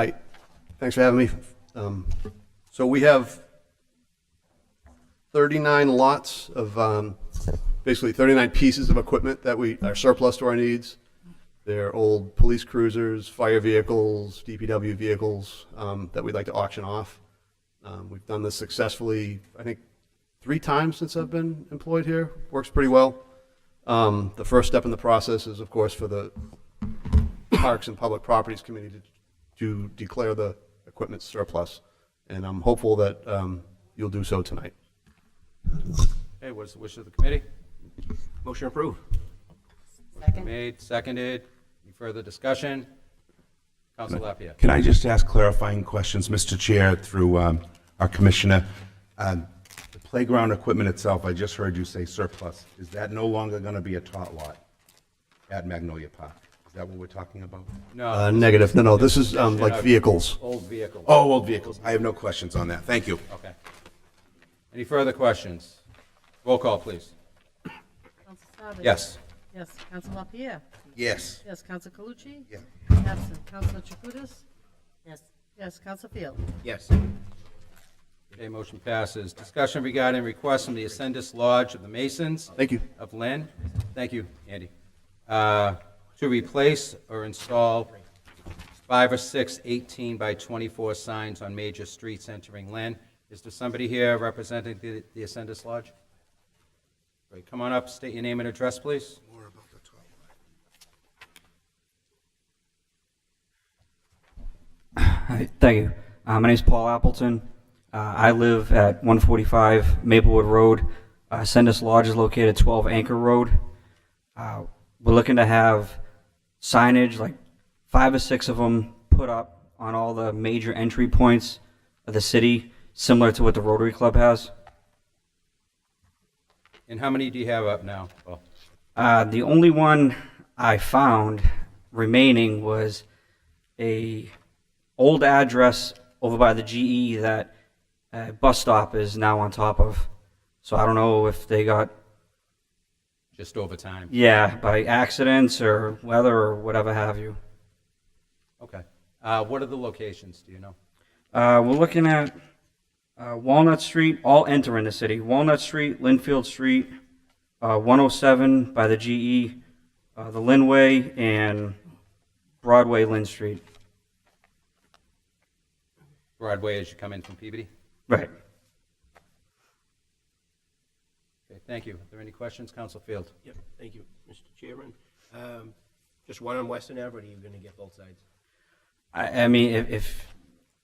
Hi, thanks for having me. So we have 39 lots of, basically 39 pieces of equipment that are surplus to our needs. They're old police cruisers, fire vehicles, DPW vehicles that we'd like to auction off. We've done this successfully, I think, 3 times since I've been employed here. Works pretty well. The first step in the process is, of course, for the Parks and Public Properties Committee to declare the equipment surplus, and I'm hopeful that you'll do so tonight. Okay, what is the wish of the committee? Motion approved. Second. Made, seconded. Any further discussion? Council Lapierre. Can I just ask clarifying questions, Mr. Chair, through our commissioner? The playground equipment itself, I just heard you say surplus. Is that no longer going to be a tot lot at Magnolia Park? Is that what we're talking about? No. Negative. No, this is like vehicles. Old vehicles. Oh, old vehicles. I have no questions on that. Thank you. Okay. Any further questions? Roll call, please. Counsel Staben? Yes. Yes. Counsel LaPierre? Yes. Yes. Counsel Calucci? Yeah. Absent. Counsel Chakutis? Yes. Yes. Counsel Field? Yes. Okay, motion passes. Discussion regarding request from the Ascendus Lodge of the Masons Thank you. of Lynn. Thank you, Andy. To replace or install 5 or 6 18 by 24 signs on major streets entering Lynn. Is there somebody here representing the Ascendus Lodge? Great. Come on up, state your name and address, please. More about the tot lot. Hi, thank you. My name is Paul Appleton. I live at 145 Maplewood Road. Ascendus Lodge is located at 12 Anchor Road. We're looking to have signage, like 5 or 6 of them, put up on all the major entry points of the city, similar to what the Rotary Club has. And how many do you have up now? Well, The only one I found remaining was a old address over by the GE that a bus stop is now on top of. So I don't know if they got, just over time. yeah, by accidents or weather or whatever have you. Okay. What are the locations, do you know? We're looking at Walnut Street, all entering the city. Walnut Street, Linfield Street, 107 by the GE, the Linway, and Broadway, Lynn Street. Broadway as you come in from Peabody? Right. Okay, thank you. Are there any questions? Council Field. Yep. Thank you, Mr. Chairman. Just one on Western Ave, or are you going to get both sides? I mean, if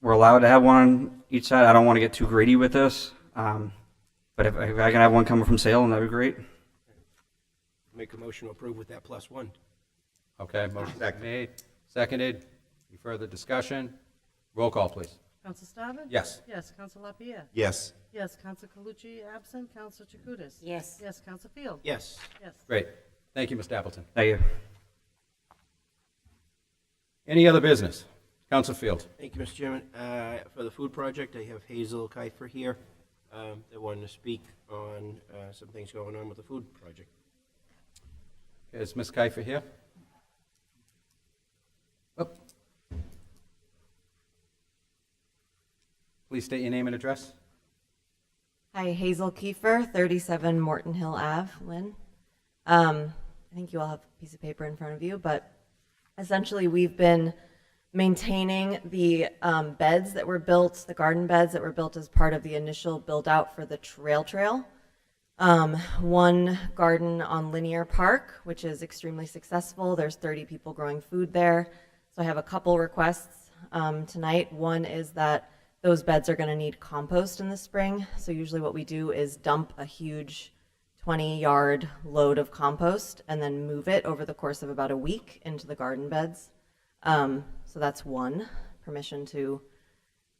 we're allowed to have one on each side, I don't want to get too greedy with this. But if I can have one coming from Salem, that'd be great. Make a motion to approve with that +1. Okay, motion Second. made, seconded. Any further discussion? Roll call, please. Counsel Staben? Yes. Yes. Counsel LaPierre? Yes. Yes. Counsel Calucci? Absent. Counsel Chakutis? Yes. Yes. Counsel Field? Yes. Yes. Great. Thank you, Mr. Appleton. Thank you. Any other business? Council Field. Thank you, Mr. Chairman. For the food project, I have Hazel Kiefer here. They wanted to speak on some things going on with the food project. Is Ms. Kiefer here? Oh. Please state your name and address. Hi, Hazel Kiefer, 37 Morton Hill Ave, Lynn. I think you all have a piece of paper in front of you, but essentially we've been maintaining the beds that were built, the garden beds that were built as part of the initial build out for the trail. One garden on Linear Park, which is extremely successful. There's 30 people growing food there. So I have a couple requests tonight. One is that those beds are going to need compost in the spring. So usually what we do is dump a huge 20-yard load of compost and then move it over the course of about a week into the garden beds. So that's one, permission to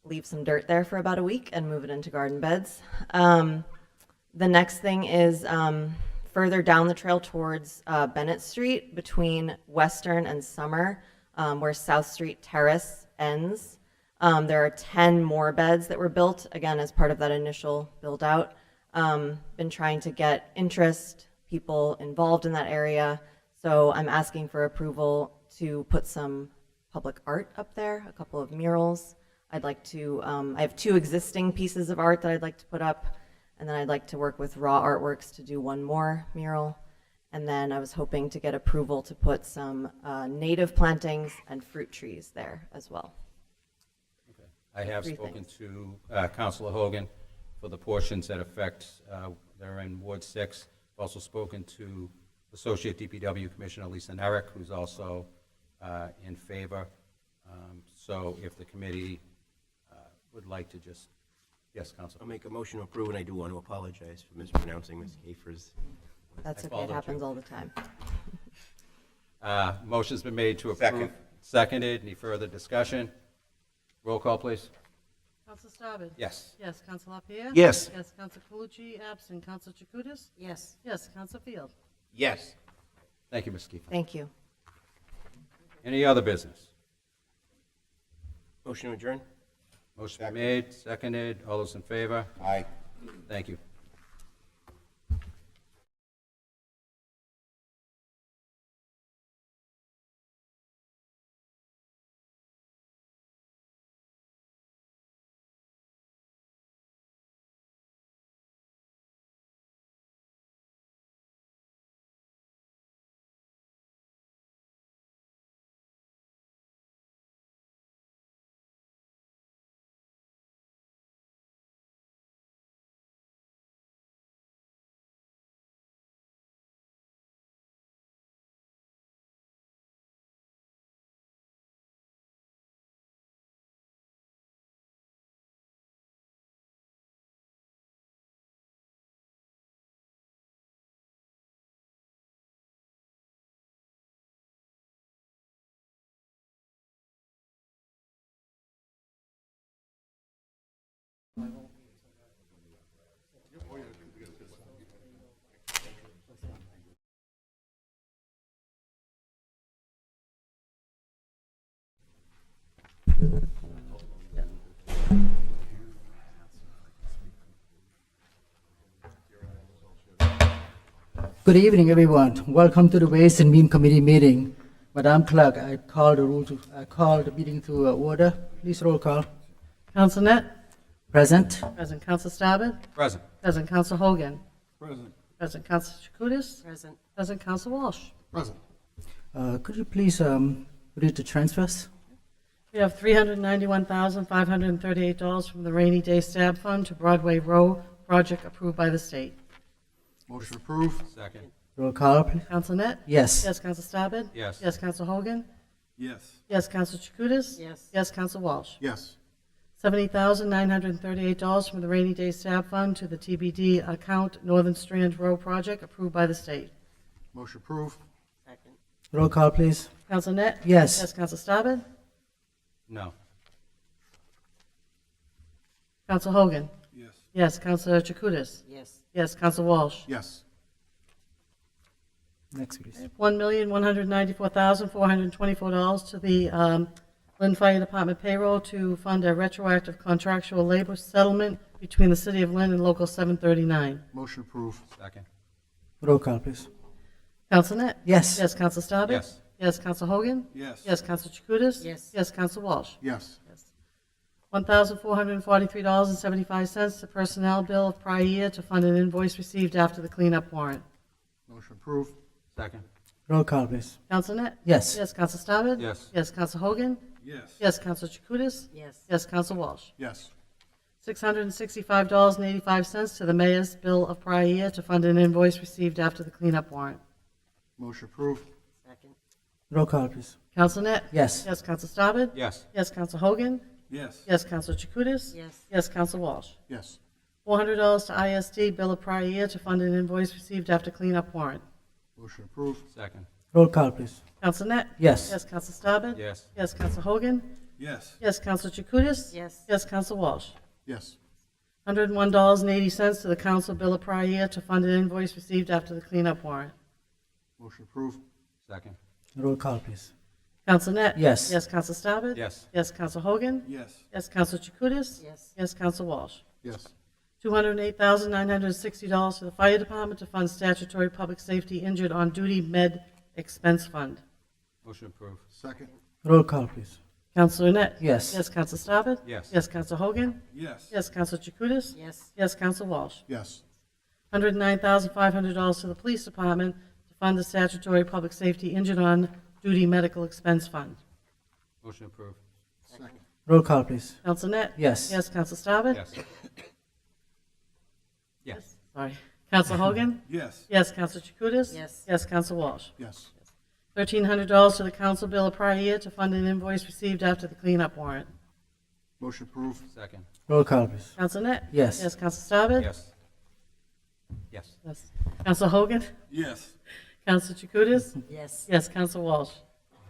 leave some dirt there for about a week and move it into garden beds. The next thing is further down the trail towards Bennett Street between Western and Summer, where South Street Terrace ends. There are 10 more beds that were built, again, as part of that initial build out. Been trying to get interest, people involved in that area. So I'm asking for approval to put some public art up there, a couple of murals. I'd like to, I have 2 existing pieces of art that I'd like to put up, and then I'd like to work with Raw Artworks to do one more mural. And then I was hoping to get approval to put some native plantings and fruit trees there as well. I have 3 spoken things. to Councilor Hogan for the portions that affect, they're in Ward 6. I've also spoken to Associate DPW Commissioner Lisa Nerick, who's also in favor. So if the committee would like to just, yes, Councilor. I'll make a motion to approve, and I do want to apologize for mispronouncing Ms. Kiefer's. That's I okay, it followed happens you. all the time. Motion's been made to approve. Second. Seconded. Any further discussion? Roll call, please. Counsel Staben? Yes. Yes, Counsel LaPierre? Yes. Yes, Counsel Calucci, absent. Counsel Chakutis? Yes. Yes, Counsel Field? Yes. Thank you, Ms. Kiefer. Thank you. Any other business? Motion to adjourn? Motion been made, seconded. All those in favor? Aye. Thank you. Good evening, everyone. Welcome to the Ways and Mean Committee meeting. Madam Clerk, I call the meeting to order. Please roll call. Counsel Net? Present. Present. Counsel Staben? Present. Present. Counsel Hogan? Present. Counsel Chakutis? Present. Present. Counsel Walsh? Could you please read the transfers? We have $391,538 from the Rainy Day Stab Fund to Broadway Row project approved by the state. Motion approved. Second. Roll call, please. Counsel Net? Yes. Yes, Counsel Staben? Yes. Yes, Counsel Hogan? Yes. Yes, Counsel Chakutis? Yes. Yes, Counsel Walsh? Yes. $70,938 from the Rainy Day Stab Fund to the TBD account Northern Strand Row project approved by the state. Motion approved. Second. Roll call, please. Counsel Net? Yes. Yes, Counsel Staben? No. Counsel Hogan? Yes. Yes, Counsel Chakutis? Yes. Yes, Counsel Walsh? Yes. Next, please. $1,194,424 to the Lynn Fire Department payroll to fund a retroactive contractual labor settlement between the City of Lynn and Local 739. Motion approved. Second. Roll call, please. Counsel Net? Yes. Yes, Counsel Staben? Yes. Yes, Counsel Hogan? Yes. Yes, Counsel Chakutis? Yes. Yes, Counsel Walsh? Yes. $1,443.75 to personnel bill of prior year to fund an invoice received after the cleanup warrant. Motion approved. Second. Roll call, please. Counsel Net? Yes. Yes, Counsel Staben? Yes. Yes, Counsel Hogan? Yes. Yes, Counsel Chakutis? Yes. Yes, Counsel Walsh? Yes. $665.85 to the mayor's bill of prior year to fund an invoice received after the cleanup warrant. Motion approved. Second. Roll call, please. Counsel Net? Yes. Yes, Counsel Staben? Yes. Yes, Counsel Hogan? Yes. Yes, Counsel Chakutis? Yes. Yes, Counsel Walsh? Yes. $400 to ISD bill of prior year to fund an invoice received after cleanup warrant. Motion approved. Second. Roll call, please. Counsel Net? Yes. Yes, Counsel Staben? Yes. Yes, Counsel Hogan? Yes. Yes, Counsel Chakutis? Yes. Yes, Counsel Walsh? Yes. $101.80 to the council bill of prior year to fund an invoice received after the cleanup warrant. Motion approved. Second. Roll call, please. Counsel Net? Yes. Yes, Counsel Staben? Yes. Yes, Counsel Hogan? Yes. Yes, Counsel Chakutis? Yes. Yes, Counsel Walsh? Yes. $208,960 to the fire department to fund statutory public safety injured on duty med expense fund. Motion approved. Second. Roll call, please. Counselor Net? Yes. Yes, Counselor Staben? Yes. Yes, Counselor Hogan? Yes. Yes, Counselor Chakutis? Yes. Yes, Counselor Walsh? Yes. $109,500 to the Police Department to fund the statutory public safety injured on duty medical expense fund. Motion approved. Roll call, please. Counselor Net? Yes. Yes, Counselor Staben? Yes. Yes. Sorry. Counselor Hogan? Yes. Yes, Counselor Chakutis? Yes. Yes, Counselor Walsh? Yes. $1,300 to the council bill of prior year to fund an invoice received after the cleanup warrant. Motion approved. Second. Roll call, please. Counselor Net? Yes. Yes, Counselor Staben? Yes. Yes. Yes. Counselor Hogan? Yes. Counselor Chakutis? Yes. Yes, Counselor Walsh?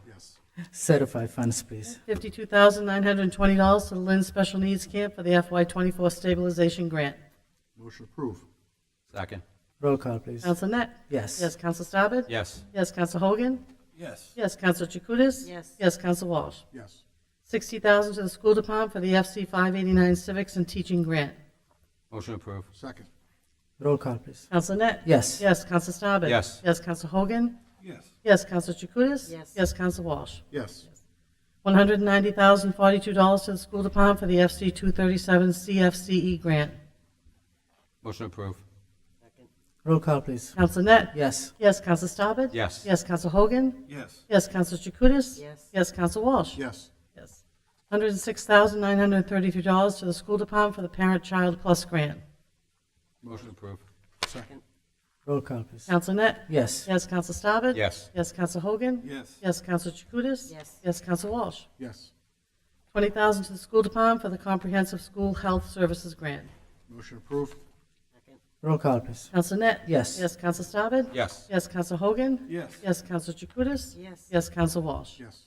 Yes. Certify funds, please. $52,920 to the Lynn Special Needs Camp for the FY24 stabilization grant. Motion approved. Second. Roll call, please. Counselor Net? Yes. Yes, Counselor Staben? Yes. Yes, Counselor Hogan? Yes. Yes, Counselor Chakutis? Yes. Yes, Counselor Walsh? Yes. $60,000 to the school department for the FC 589 civics and teaching grant. Motion approved. Second. Roll call, please. Counselor Net? Yes. Yes, Counselor Staben? Yes. Yes, Counselor Hogan? Yes. Yes, Counselor Chakutis? Yes. Yes, Counselor Walsh? Yes. $190,042 to the school department for the FC 237 CFCE grant. Motion approved. Roll call, please. Counselor Net? Yes. Yes, Counselor Staben? Yes. Yes, Counselor Hogan? Yes. Yes, Counselor Chakutis? Yes. Yes, Counselor Walsh? Yes. Yes. $106,933 to the school department for the Parent-Child Plus grant. Motion approved. Second. Roll call, please. Counselor Net? Yes. Yes, Counselor Staben? Yes. Yes, Counselor Hogan? Yes. Yes, Counselor Chakutis? Yes. Yes, Counselor Walsh? Yes. $20,000 to the school department for the Comprehensive School Health Services grant. Motion approved. Roll call, please. Counselor Net? Yes. Yes, Counselor Staben? Yes. Yes, Counselor Hogan? Yes. Yes, Counselor Chakutis? Yes. Yes, Counselor Walsh? Yes.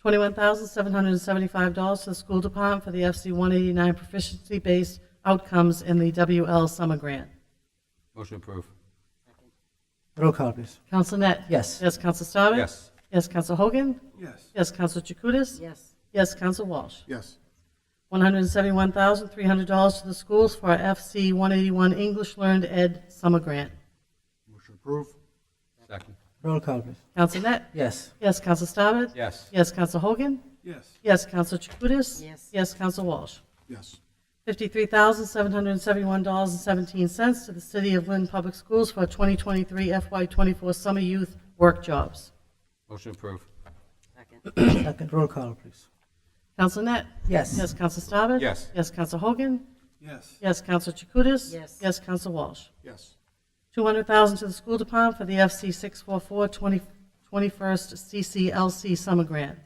$21,775 to the school department for the FC 189 proficiency-based outcomes in the WL summer grant. Motion approved. Roll call, please. Counselor Net? Yes. Yes, Counselor Staben? Yes. Yes, Counselor Hogan? Yes. Yes, Counselor Chakutis? Yes. Yes, Counselor Walsh? Yes. $171,300 to the schools for our FC 181 English Learned Ed summer grant. Motion approved. Second. Roll call, please. Counselor Net? Yes. Yes, Counselor Staben? Yes. Yes, Counselor Hogan? Yes. Yes, Counselor Chakutis? Yes. Yes, Counselor Walsh? Yes. $53,771.17 to the City of Lynn Public Schools for 2023 FY24 summer youth work jobs. Motion approved. Second. Second. Roll call, please. Counselor Net? Yes. Yes, Counselor Staben? Yes. Yes, Counselor Hogan? Yes. Yes, Counselor Chakutis? Yes. Yes, Counselor Walsh? Yes. $200,000 to the school department for the FC 644 21st CCLC summer grant.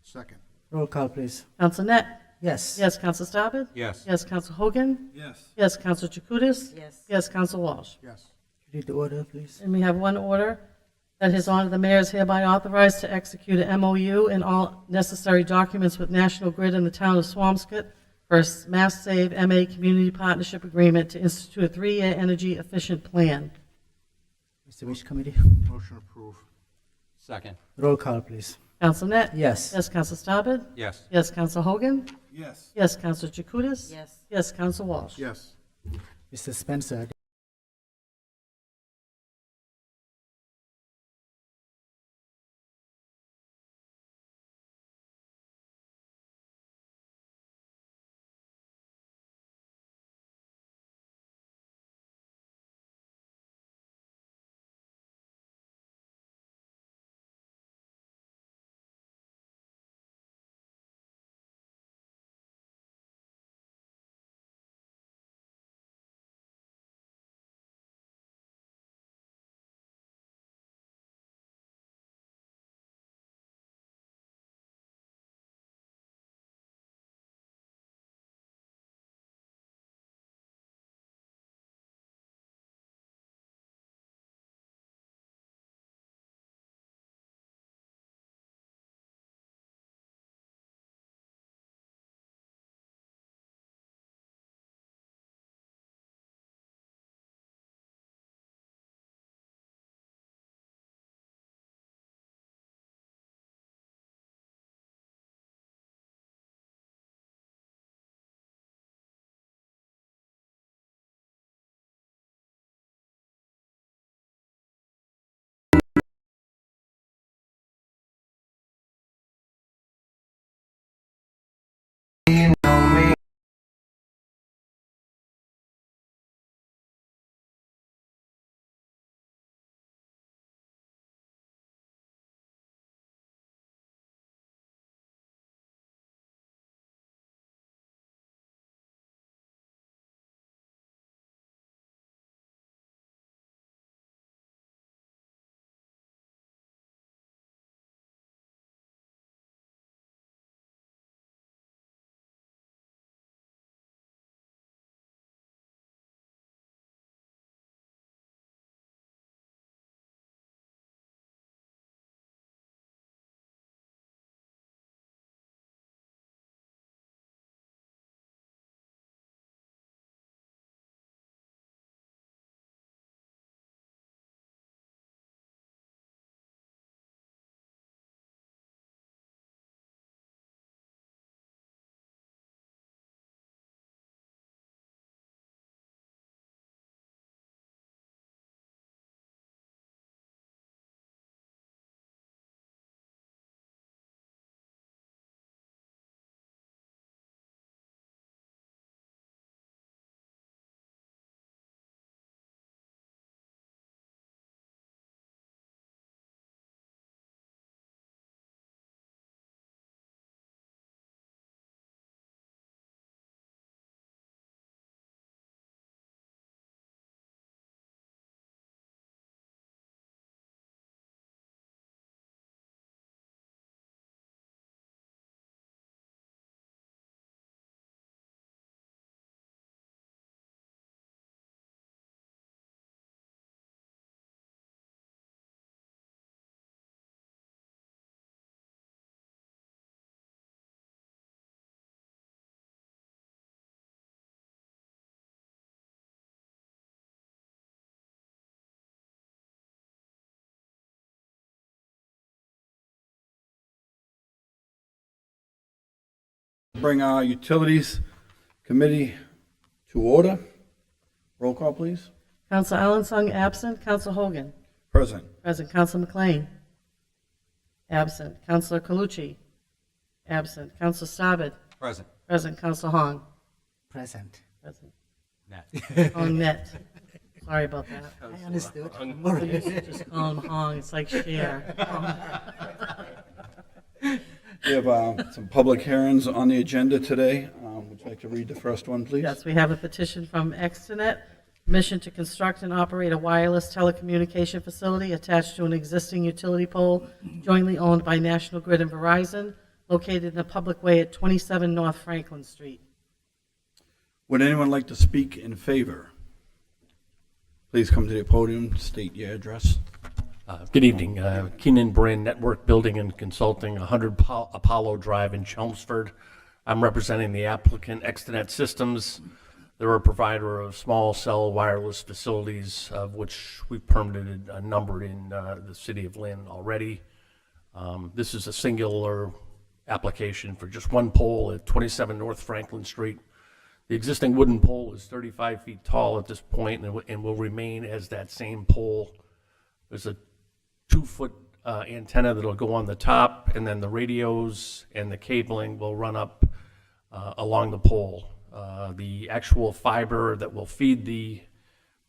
Second. Roll call, please. Counselor Net? Yes. Yes, Counselor Staben? Yes. Yes, Counselor Hogan? Yes. Yes, Counselor Chakutis? Yes. Yes, Counselor Walsh? Yes. Read the order, please. And we have one order that His Honor the Mayor is hereby authorized to execute an MOU and all necessary documents with National Grid and the town of Swampscott for a Mass Save MA Community Partnership Agreement to institute a 3-year energy efficient plan. Mr. Wish Committee. Motion approved. Second. Roll call, please. Counselor Net? Yes. Yes, Counselor Staben? Yes. Yes, Counselor Hogan? Yes. Yes, Counselor Chakutis? Yes. Yes, Counselor Walsh? Yes. Mr. Spencer. bring our Utilities Committee to order. Roll call, please. Counsel Alan Sung absent. Counsel Hogan. Present. Present. Counsel McLean. Absent. Counsel Calucci. Absent. Counsel Staben. Present. Present. Counsel Hong. Present. Present. Nat. Hong Net. Sorry about that. I understood. Just call him Hong. It's like Cher. We have some public hearings on the agenda today. Would you like to read the first one, please? Yes, we have a petition from Extenet, permission to construct and operate a wireless telecommunication facility attached to an existing utility pole jointly owned by National Grid and Verizon, located in a public way at 27 North Franklin Street. Would anyone like to speak in favor? Please come to the podium, state your address. Good evening. Keenan Brand Network Building and Consulting, 100 Apollo Drive in Chelmsford. I'm representing the applicant Extenet Systems. They're a provider of small cell wireless facilities, of which we've permitted a number in the city of Lynn already. This is a singular application for just one pole at 27 North Franklin Street. The existing wooden pole is 35 feet tall at this point and will remain as that same pole. There's a 2-foot antenna that'll go on the top, and then the radios and the cabling will run up along the pole. The actual fiber that will feed the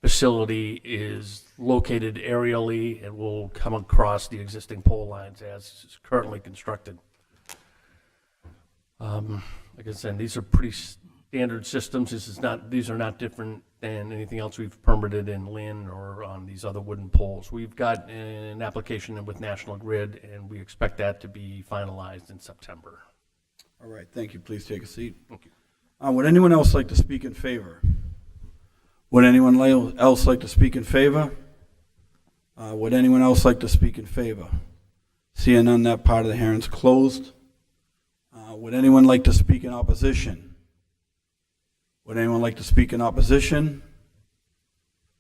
facility is located aerially and will come across the existing pole lines as is currently constructed. Like I said, these are pretty standard systems. These are not different than anything else we've permitted in Lynn or on these other wooden poles. We've got an application with National Grid, and we expect that to be finalized in September. All right, thank you. Please take a seat. Thank you. Would anyone else like to speak in favor? Would anyone else like to speak in favor? Would anyone else like to speak in favor? Seeing none, that part of the hearing is closed. Would anyone like to speak in opposition? Would anyone like to speak in opposition?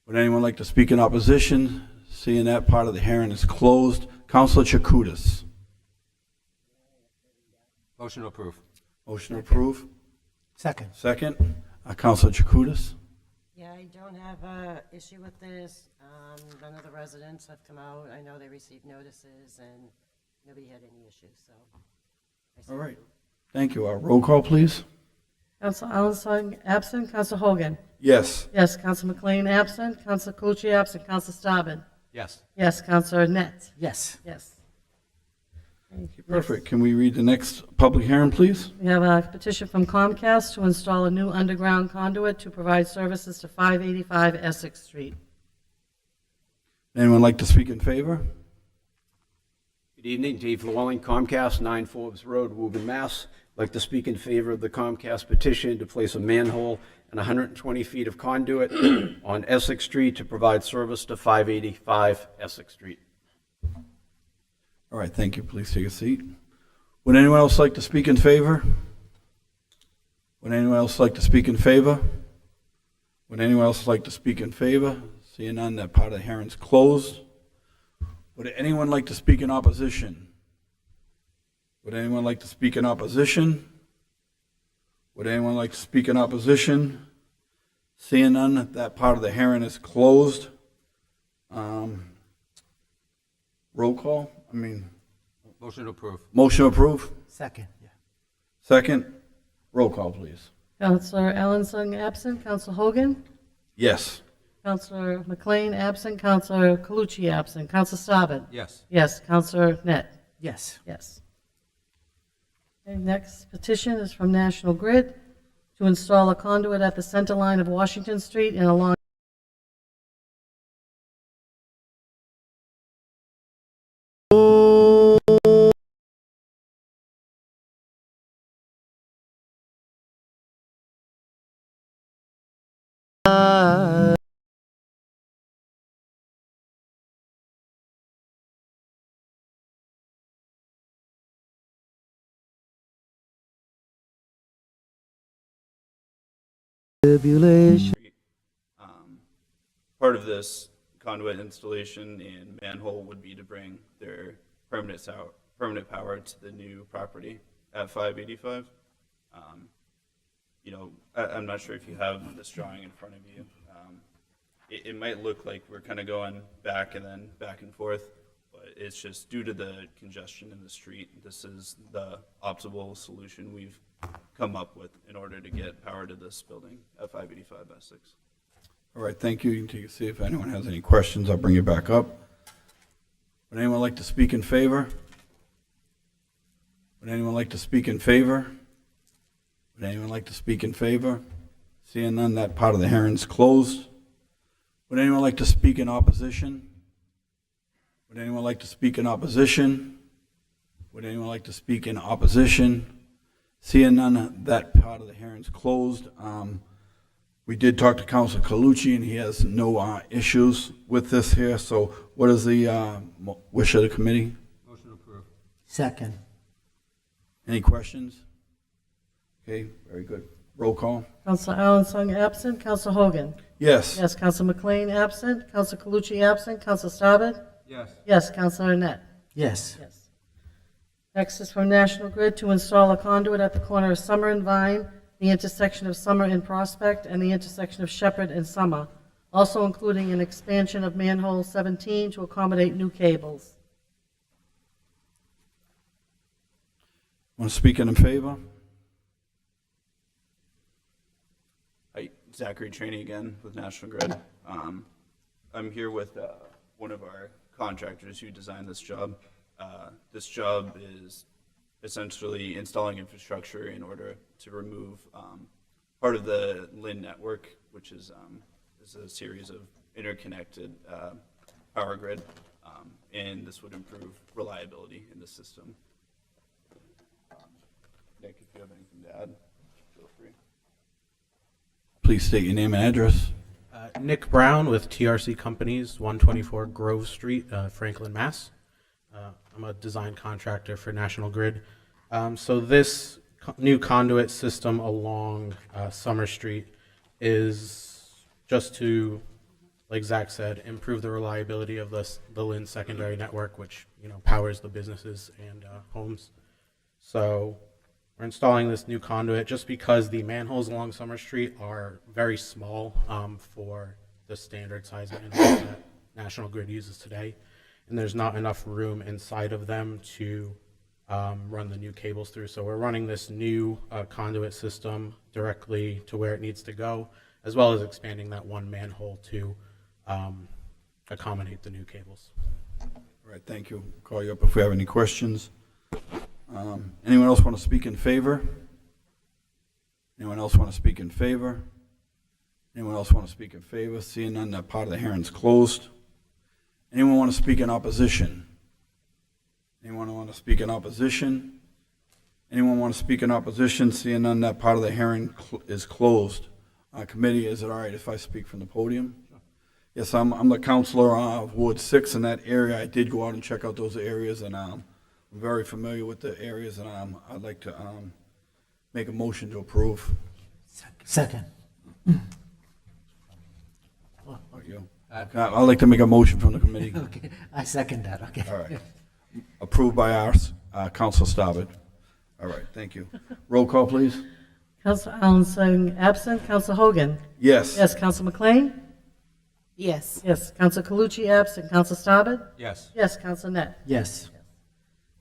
Would anyone like to speak in opposition? Seeing that part of the hearing is closed. Councilor Chakutis. Motion to approve. Motion to approve. Second. Second. Councilor Chakutis. Yeah, I don't have a issue with this. None of the residents have come out. I know they received notices and nobody had any issues, so. All right. Thank you. Roll call, please. Counsel Alan Sung absent. Counsel Hogan. Yes. Yes. Counsel McLean absent. Counsel Calucci absent. Counsel Staben. Yes. Yes. Counsel Net. Yes. Yes. Okay, Perfect. Can we read the next public hearing, please? We have a petition from Comcast to install a new underground conduit to provide services to 585 Essex Street. Anyone like to speak in favor? Good evening, Dave Llewellyn, Comcast, 9 Forbes Road, Woburn, Mass. I'd like to speak in favor of the Comcast petition to place a manhole and 120 feet of conduit on Essex Street to provide service to 585 Essex Street. All right, thank you. Please take a seat. Would anyone else like to speak in favor? Would anyone else like to speak in favor? Would anyone else like to speak in favor? Seeing none, that part of the hearing is closed. Would anyone like to speak in opposition? Would anyone like to speak in opposition? Would anyone like to speak in opposition? Seeing none, that part of the hearing is closed. Roll call? Motion to approve. Motion to approve? Second. Yeah. Second? Roll call, please. Counselor Alan Sung absent. Counsel Hogan. Yes. Counselor McLean absent. Counselor Calucci absent. Counselor Staben. Yes. Yes. Counselor Net. Yes. Yes. Okay, next petition is from National Grid to install a conduit at the center line of Washington Street and along Part of this conduit installation and manhole would be to bring their permanent power to the new property at 585. You know, I'm not sure if you have this drawing in front of you. It might look like we're kind of going back and then back and forth, but it's just due to the congestion in the street. This is the optimal solution we've come up with in order to get power to this building at 585 S6. All right, thank you. You can take a seat. If anyone has any questions, I'll bring you back up. Would anyone like to speak in favor? Would anyone like to speak in favor? Would anyone like to speak in favor? Seeing none, that part of the hearing's closed. Would anyone like to speak in opposition? Would anyone like to speak in opposition? Would anyone like to speak in opposition? Seeing none, that part of the hearing's closed. We did talk to Councilor Calucci, and he has no issues with this here. So what is the wish of the committee? Motion approved. Second. Any questions? Okay, very good. Roll call. Counselor Allen Sung absent. Counselor Hogan. Yes. Yes, Counselor McLean absent. Counselor Calucci absent. Counselor Staubach. Yes. Yes, Counselor Net. Yes. Yes. Next is from National Grid to install a conduit at the corner of Summer and Vine, the intersection of Summer and Prospect, and the intersection of Shepherd and Summer, also including an expansion of manhole 17 to accommodate new cables. Want to speak in favor? Hi, Zachary Trainee again with National Grid. I'm here with one of our contractors who designed this job. This job is essentially installing infrastructure in order to remove part of the Lynn network, which is a series of interconnected power grid, and this would improve reliability in the system. Nick, if you have anything to add, feel free. Please state your name and address. Nick Brown with TRC Companies, 124 Grove Street, Franklin, Mass. I'm a design contractor for National Grid. So this new conduit system along Summer Street is just to, like Zach said, improve the reliability of the Lynn secondary network, which powers the businesses and homes. So we're installing this new conduit just because the manholes along Summer Street are very small for the standard size manholes that National Grid uses today, and there's not enough room inside of them to run the new cables through. So we're running this new conduit system directly to where it needs to go, as well as expanding that one manhole to accommodate the new cables. All right, thank you. Call you up if we have any questions. Anyone else want to speak in favor? Anyone else want to speak in favor? Anyone else want to speak in favor? Seeing none, that part of the hearing's closed. Anyone want to speak in opposition? Anyone want to speak in opposition? Anyone want to speak in opposition? Seeing none, that part of the hearing is closed. Committee, is it all right if I speak from the podium? Sure. Yes, I'm the counselor of Ward 6 in that area. I did go out and check out those areas, and I'm very familiar with the areas, and I'd like to make a motion to approve. Second. Okay, I'd like to make a motion from the committee. Okay, I second that, okay. All right. Approved by our Council Staubach. All right, thank you. Roll call, please. Counselor Allen Sung absent. Counselor Hogan. Yes. Yes, Counselor McLean. Yes. Yes, Counselor Calucci absent. Counselor Staubach. Yes. Yes, Counselor Net. Yes.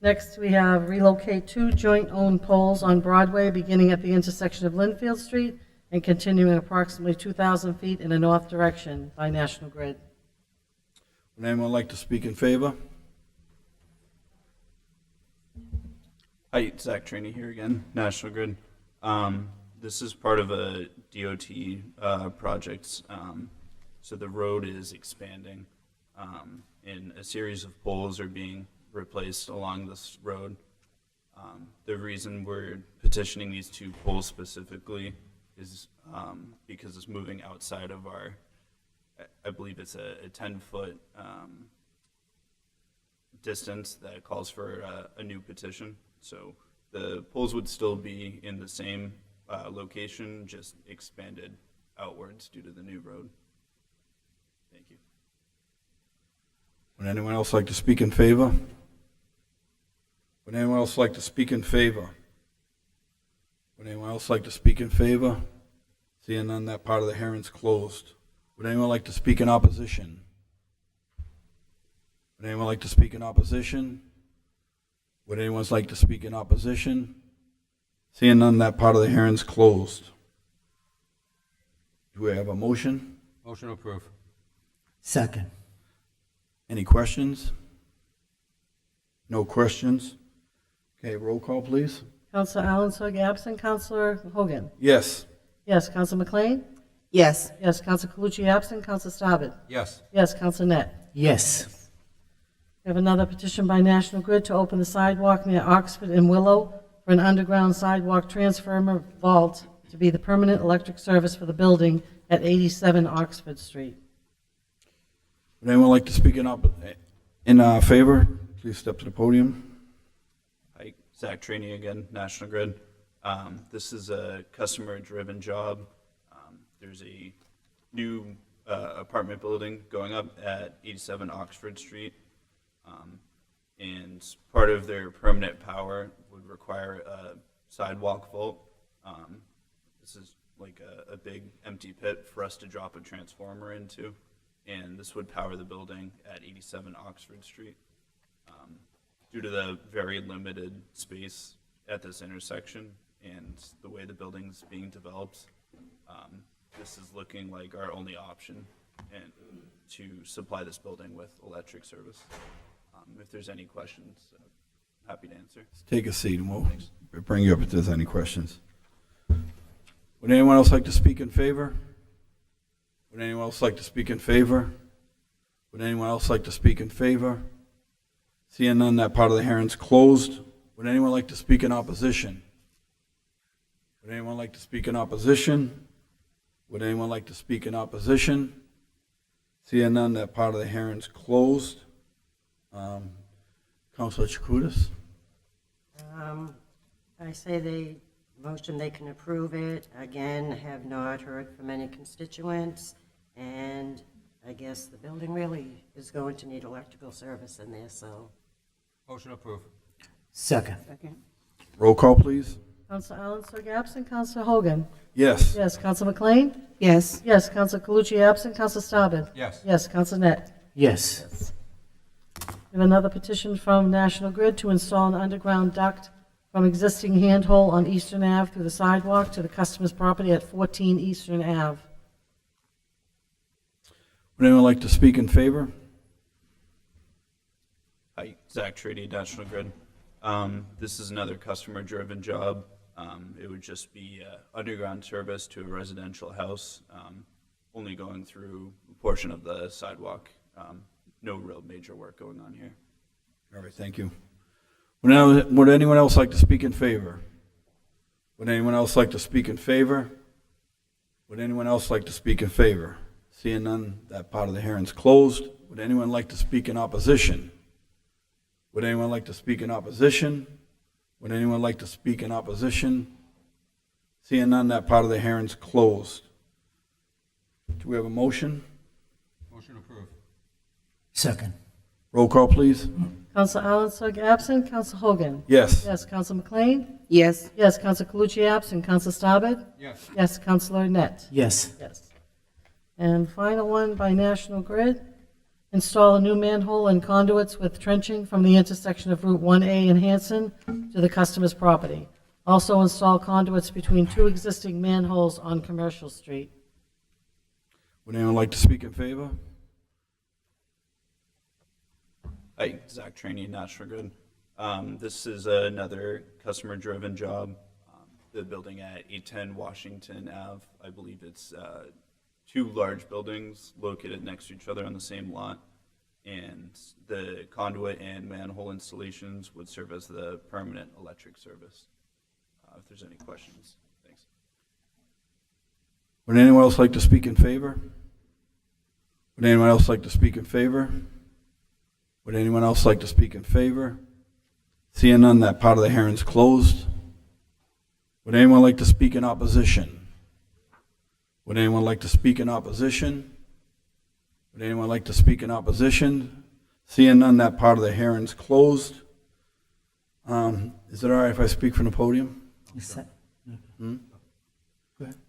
Next, we have relocate 2 joint-owned poles on Broadway, beginning at the intersection of Linfield Street and continuing approximately 2,000 feet in a north direction by National Grid. Would anyone like to speak in favor? Hi, Zach Trainee here again, National Grid. This is part of a DOT project. So the road is expanding, and a series of poles are being replaced along this road. The reason we're petitioning these 2 poles specifically is because it's moving outside of our, I believe it's a 10-foot distance that calls for a new petition. So the poles would still be in the same location, just expanded outwards due to the new road. Thank you. Would anyone else like to speak in favor? Would anyone else like to speak in favor? Would anyone else like to speak in favor? Seeing none, that part of the hearing's closed. Would anyone like to speak in opposition? Would anyone like to speak in opposition? Would anyone like to speak in opposition? Seeing none, that part of the hearing's closed. Do we have a motion? Motion to approve. Second. Any questions? No questions? Okay, roll call, please. Counselor Allensburg absent. Counselor Hogan. Yes. Yes. Counselor McLean. Yes. Yes. Counselor Calucci absent. Counselor Staben. Yes. Yes. Counselor Net. Yes. We have another petition by National Grid to open the sidewalk near Oxford and Willow for an underground sidewalk transformer vault to be the permanent electric service for the building at 87 Oxford Street. Would anyone like to speak in favor? Please step to the podium. Hi, Zach Trainee again, National Grid. This is a customer-driven job. There's a new apartment building going up at 87 Oxford Street. And part of their permanent power would require a sidewalk vault. This is like a big empty pit for us to drop a transformer into. And this would power the building at 87 Oxford Street. Due to the very limited space at this intersection and the way the building's being developed, this is looking like our only option and to supply this building with electric service. If there's any questions, happy to answer. Take a seat and we'll bring you up if there's any questions. Would anyone else like to speak in favor? Would anyone else like to speak in favor? Would anyone else like to speak in favor? Seeing none, that part of the hearing's closed. Would anyone like to speak in opposition? Would anyone like to speak in opposition? Would anyone like to speak in opposition? Seeing none, that part of the hearing's closed. Councilor Chakutis? I say they can approve it. Again, have not heard from any constituents, and I guess the building really is going to need electrical service in there, so. Motion to approve. Second. Roll call, please. Counselor Allensburg absent. Counselor Hogan. Yes. Yes. Counselor McLean. Yes. Yes. Counselor Calucci absent. Counselor Staben. Yes. Yes. Counselor Net. Yes. We have another petition from National Grid to install an underground duct from existing handhole on Eastern Ave through the sidewalk to the customer's property at 14 Eastern Ave. Would anyone like to speak in favor? Hi, Zach Trainee, National Grid. This is another customer-driven job. It would just be underground service to a residential house, only going through a portion of the sidewalk. No real major work going on here. All right, thank you. Would anyone else like to speak in favor? Would anyone else like to speak in favor? Would anyone else like to speak in favor? Seeing none, that part of the hearing's closed. Would anyone like to speak in opposition? Would anyone like to speak in opposition? Would anyone like to speak in opposition? Seeing none, that part of the hearing's closed. Do we have a motion? Motion to approve. Second. Roll call, please. Counselor Allensburg absent. Counselor Hogan. Yes. Yes. Counselor McLean. Yes. Yes. Counselor Calucci absent. Counselor Staben. Yes. Yes. Counselor Net. Yes. Yes. And final one by National Grid. Install a new manhole and conduits with trenching from the intersection of Route 1A and Hanson to the customer's property. Also install conduits between two existing manholes on Commercial Street. Would anyone like to speak in favor? Hi, Zach Trainee, National Grid. This is another customer-driven job. The building at 810 Washington Ave, I believe it's two large buildings located next to each other on the same lot. And the conduit and manhole installations would serve as the permanent electric service. If there's any questions, thanks. Would anyone else like to speak in favor? Would anyone else like to speak in favor? Would anyone else like to speak in favor? Seeing none, that part of the hearing's closed. Would anyone like to speak in opposition? Would anyone like to speak in opposition? Would anyone like to speak in opposition? Seeing none, that part of the hearing's closed. Is it all right if I speak from the podium?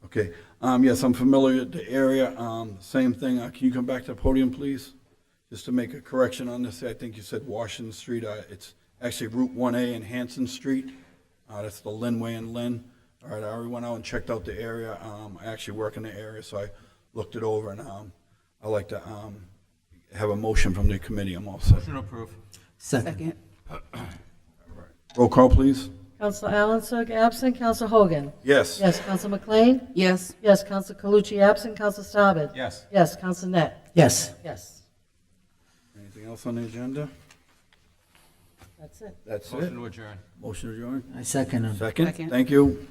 Okay, yes, I'm familiar with the area, same thing, can you come back to the podium, please? Just to make a correction on this, I think you said Washington Street, it's actually Route 1A and Hanson Street, that's the Lynn Way in Lynn. All right, I already went out and checked out the area, I actually work in the area, so I looked it over, and I'd like to have a motion from the committee, I'm all set. Motion to approve. Second. Roll call, please. Counselor Allen absent. Counselor Hogan. Yes. Yes. Counselor McLean. Yes. Yes. Counselor Calucci absent. Counselor Staubach. Yes. Yes. Counselor Net. Yes. Yes. Anything else on the agenda? That's it. That's it. Motion to adjourn. Motion adjourned. I second. Second, thank you.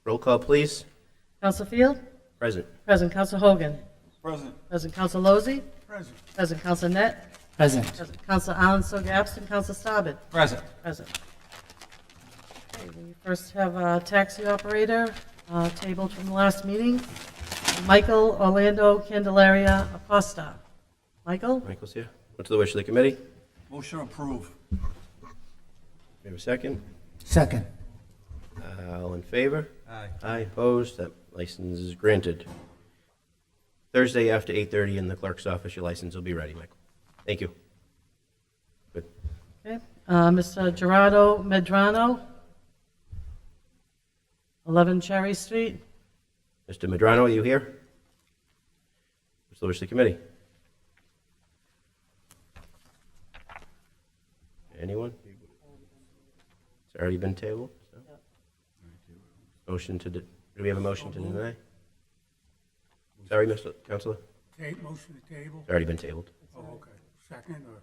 Roll call, please. Counsel Field? Present. Present Counsel Hogan? Present. Present Counsel Lozey? Present. Present Counsel Net? Present. Present Counsel Allen, so absent. Counsel Staben? Present. Present. Okay, we first have a taxi operator, tabled from the last meeting. Michael Orlando Candelaria Acosta. Michael? Michael's here. What's the wish of the committee? Motion approved. We have a second? Second. All in favor? Aye. Aye, opposed, that license is granted. Thursday after 8:30 in the clerk's office, your license will be ready, Michael. Thank you. Good. Okay, Mr. Gerardo Medrano, 11 Cherry Street. Mr. Medrano, are you here? What's the wish of the committee? Anyone? It's already been tabled? so? Motion to, do we have a motion to deny? Sorry, Mr. Counselor? Motion to table? It's already been tabled. Oh, okay. Second or?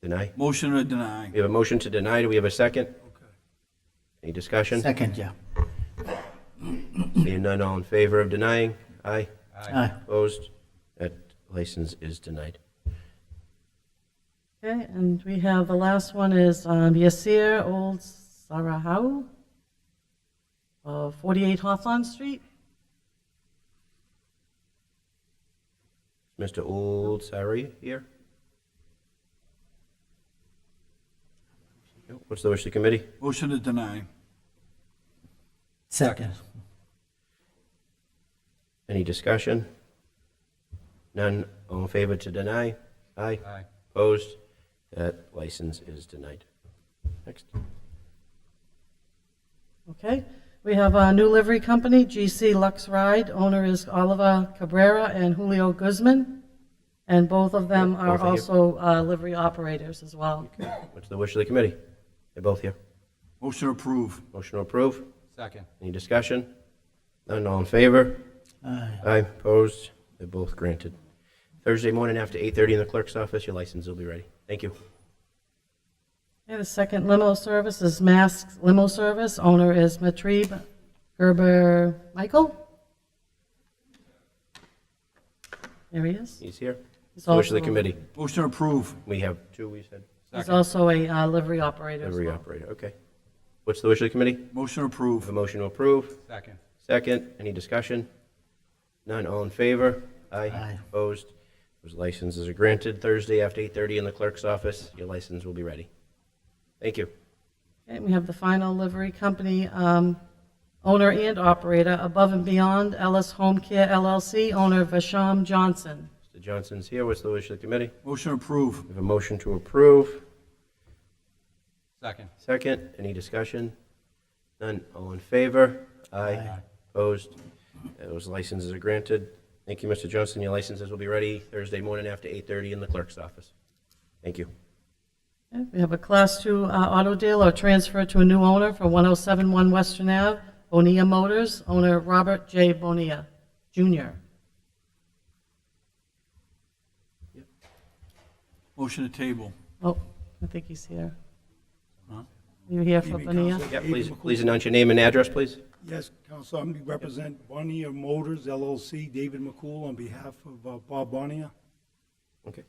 Deny? Motion to deny. We have a motion to deny. Do we have a second? Okay. Any discussion? Second, yeah. Seeing none, all in favor of denying? Aye. Aye. Opposed? That license is denied. Okay, and we have the last one is Yasir Old Sarahau, 48 Hawthorne Street. Mr. Old Sari here? No. What's the wish of the committee? Motion to deny. Second. Any discussion? None. All in favor to deny? Aye. Aye. Opposed? That license is denied. Next. Okay, we have a new livery company, GC Lux Ride. Owner is Oliver Cabrera and Julio Guzman, and both of them Yeah, are both are here. also livery operators as well. What's the wish of the committee? They're both here. Motion approved. Motion to approve? Second. Any discussion? None. All in favor? Aye. Aye. Opposed? They're both granted. Thursday morning after 8:30 in the clerk's office, your license will be ready. Thank you. Okay, the second limo service is Mask Limo Service. Owner is Matrib Gerber Michael. There he is. He's here. He's What's the wish of the also- committee? Motion approved. We have two, we said. He's also a livery operator as Livery well. operator, okay. What's the wish of the committee? Motion We have approved. a motion to approve. Second. Second, any discussion? None, all in favor? Aye. Aye. Opposed? Those licenses are granted. Thursday after 8:30 in the clerk's office, your license will be ready. Thank you. Okay, we have the final livery company, owner and operator, Above and Beyond Ellis Home Care LLC, owner Vasham Johnson. Mr. Johnson's here. What's the wish of the committee? Motion approved. We have a motion to approve. Second. Second, any discussion? None, all in favor? Aye. Opposed? Those licenses are granted. Thank you, Mr. Johnson. Your licenses will be ready Thursday morning after 8:30 in the clerk's office. Thank you. Okay, we have a Class 2 auto dealer transferred to a new owner for 1071 Western Ave, Bonilla Motors, owner Robert J. Bonilla, Jr. Motion to table. Oh, I think he's here. Huh? You here for Evening, Bonilla? Counsel. Yeah, please announce your name and address, please. Yes, Council, I represent Bonnier Motors LLC, David McCool, on behalf of Bob Bonnier. Okay.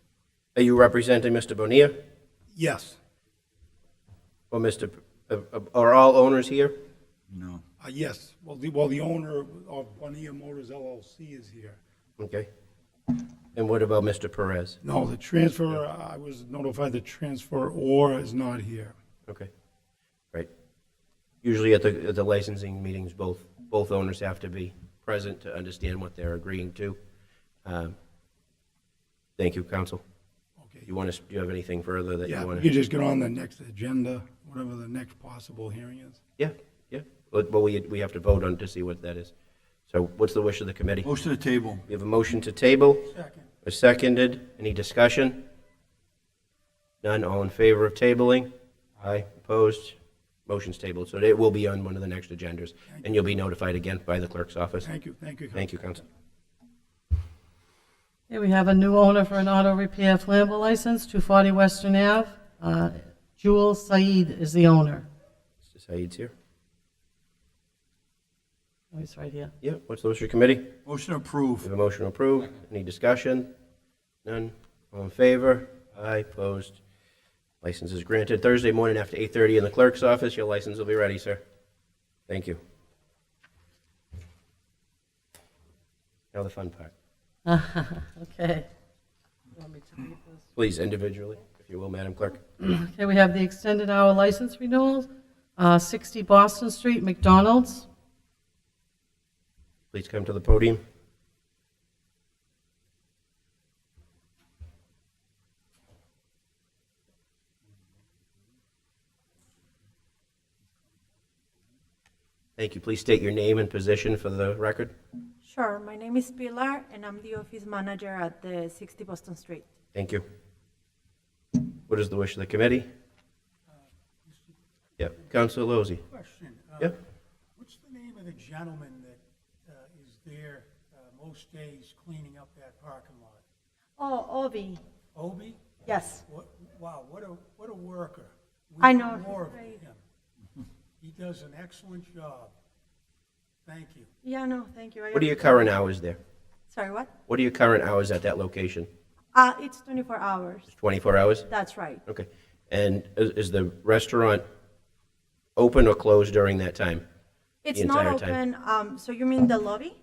Are you representing Mr. Bonilla Yes, or Mr., are all owners here? No. yes. Well, the owner of Bonnier Motors LLC is here. Okay. And what about Mr. Perez? No, the transfer, I was notified the transferor is not here. Okay, great. Usually at the licensing meetings, both owners have to be present to understand what they're agreeing to. Thank you, counsel. Okay. Do you have anything further that Yeah, you want you to? just get on the next agenda, whatever the next possible hearing is. Yeah. But we have to vote on to see what that is. So what's the wish of the committee? Motion to table. We have a motion to table. Second. A seconded. Any discussion? None. All in favor of tabling? Aye. Opposed? Motion's tabled. So it will be on one of the next agendas, and you'll be notified again by the clerk's office. Thank you, Council. Thank you, counsel. Okay, we have a new owner for an auto repair flammable license, 240 Western Ave. Jewel Saeed is the owner. Mr. Saeed's here. Oh, he's right here. Yeah, what's the wish of the committee? Motion We approved. have a motion to approve. Any discussion? None? All in favor? Aye, opposed? License is granted. Thursday morning after 8:30 in the clerk's office. Your license will be ready, sir. Thank you. Now the fun part. Okay. You want me to read this? Please, individually, if you will, Madam Clerk. Okay, we have the extended hour license renewals, 60 Boston Street, McDonald's. Please come to the podium. Thank you. Please state your name and position for the record. Sure. My name is Pilar, and I'm the office manager at the 60 Boston Street. Thank you. What is the wish of the committee? Yeah, Councilor Lozey. Question. Yeah. What's the name of the gentleman that is there most days cleaning up that parking lot? Oh, Obi. Obi? Yes. Wow, what a worker. We I need know. more of Right. him. He does an excellent job. Thank you. Yeah, no, thank you. What are your current hours there? Sorry, what? What are your current hours at that location? It's 24 hours. 24 hours? That's right. Okay. And is the restaurant open or closed during that time? It's The not entire time? open. So you mean the lobby?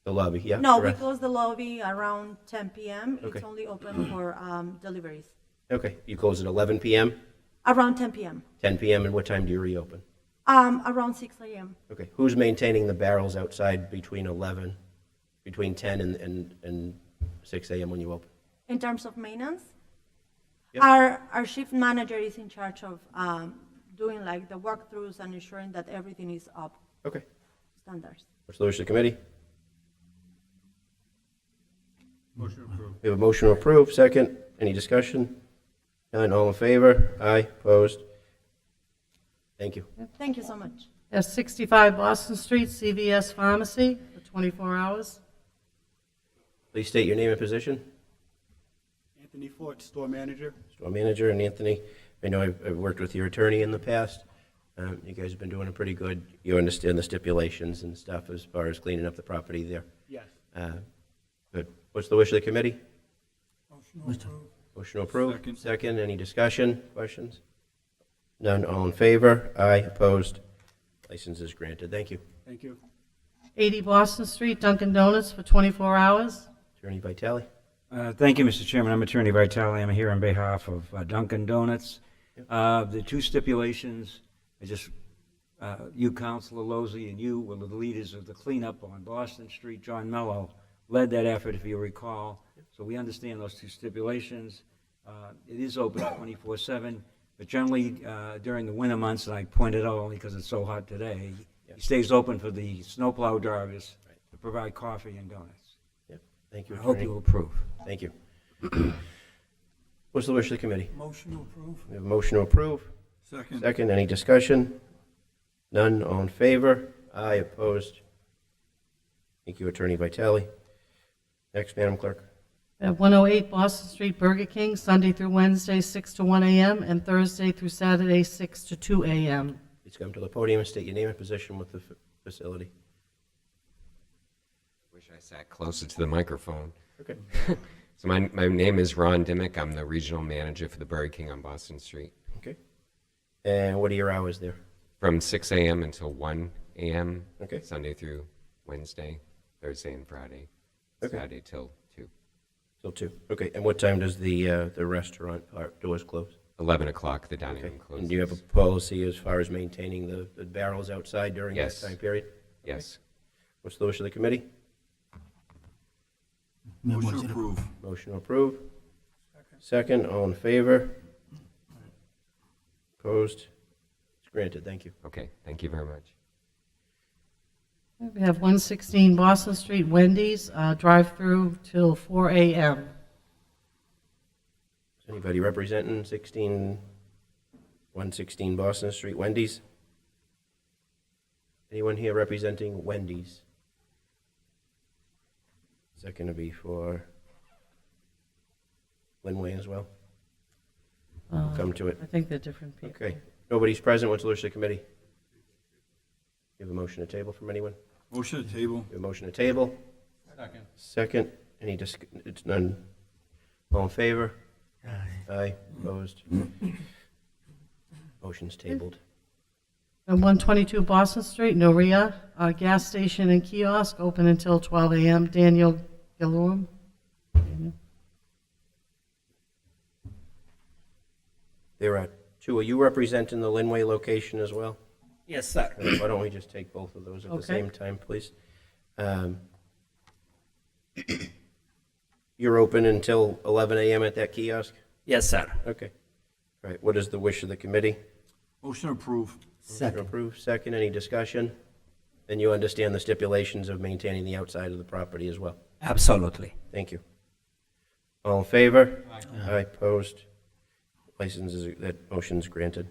The lobby, yeah? No, we correct. close the lobby around 10 p.m. Okay. It's only open for deliveries. Okay. You close at 11 p.m., Around 10 p.m. 10 p.m., and what time do you reopen? Around 6 a.m. Okay. Who's maintaining the barrels outside between 10 and 6 a.m. when you open? In terms of maintenance, Yep. our shift manager is in charge of doing like the walkthroughs and ensuring that everything is up Okay. standards. What's the wish of the committee? Motion approved. We have a motion to approve. Second. Any discussion? None. All in favor? Aye. Opposed? Thank you. Thank you so much. There's 65 Boston Street, CVS Pharmacy, for 24 hours. Please state your name and position. Anthony Fort, store manager. Store manager, and Anthony, I know I've worked with your attorney in the past. You guys have been doing a pretty good, you understand the stipulations and stuff as far as cleaning up the property there. Yes. Good. What's the wish of the committee? Motion to approve. Motion to approve. Second. Second. Any discussion, questions? None. All in favor? Aye. Opposed? License is granted. Thank you. Thank you. 80 Boston Street, Dunkin' Donuts, for 24 hours. Attorney Vitale? Thank you, Mr. Chairman. I'm Attorney Vitale. I'm here on behalf of Dunkin' Donuts. The two stipulations, you, Councilor Lozey, and you were the leaders of the cleanup on Boston Street. John Mello led that effort, if you recall. So we understand those two stipulations. It is open 24/7, but generally during the winter months, and I pointed out only because it's so hot today, it stays open for the snowplow drivers to provide coffee and donuts. Thank you, I hope Attorney. you approve. Thank you. What's the wish of the committee? Motion to approve. We have a motion to approve. Second. Second. Any discussion? None. All in favor? Aye. Opposed? Thank you, Attorney Vitale. Next, Madam Clerk. We have 108 Boston Street, Burger King, Sunday through Wednesday, 6 to 1 a.m., and Thursday through Saturday, 6 to 2 a.m. Please come to the podium and state your name and position with the facility. Wish I sat closer to the microphone. Okay. So my name is Ron Dimmick. I'm the regional manager for the Burger King on Boston Street. Okay. And what are your hours there? From 6 a.m. until 1 a.m. Okay. Sunday through Wednesday, Thursday and Friday. Okay. Saturday till 2. Till 2. Okay. And what time does the restaurant doors close? 11 o'clock, the dining Okay. room closes. And do you have a policy as far as maintaining the barrels outside during Yes. that time period? Yes. What's the wish of the committee? Motion approved. Motion to approve. Second. All in favor? Opposed? It's granted. Thank you. Okay, thank you very much. We have 116 Boston Street, Wendy's, drive-through till 4 a.m. Is anybody representing 116 Boston Street, Wendy's? Anyone here representing Wendy's? Is that going to be for Linway as well? We'll come to it. I think they're different people. Okay. Nobody's present. What's the wish of the committee? You have a motion to table from anyone? Motion to table. A motion to table. Second. Second, it's none. All in favor? Aye. Opposed? Motion's tabled. And 122 Boston Street, Noria, gas station and kiosk, open until 12 a.m. Daniel Gilroy. There are two. Are you representing the Linway location as well? Yes, sir. Why don't we just take both of those at the Okay. same time, please? You're open until 11 a.m. at that kiosk? Yes, sir. Okay. All right, what is the wish of the committee? Motion approved. Motion approved. Second, any discussion? And you understand the stipulations of maintaining the outside of the property as well? Absolutely. Thank you. All in favor? Aye. Opposed? Licenses, that motion's granted.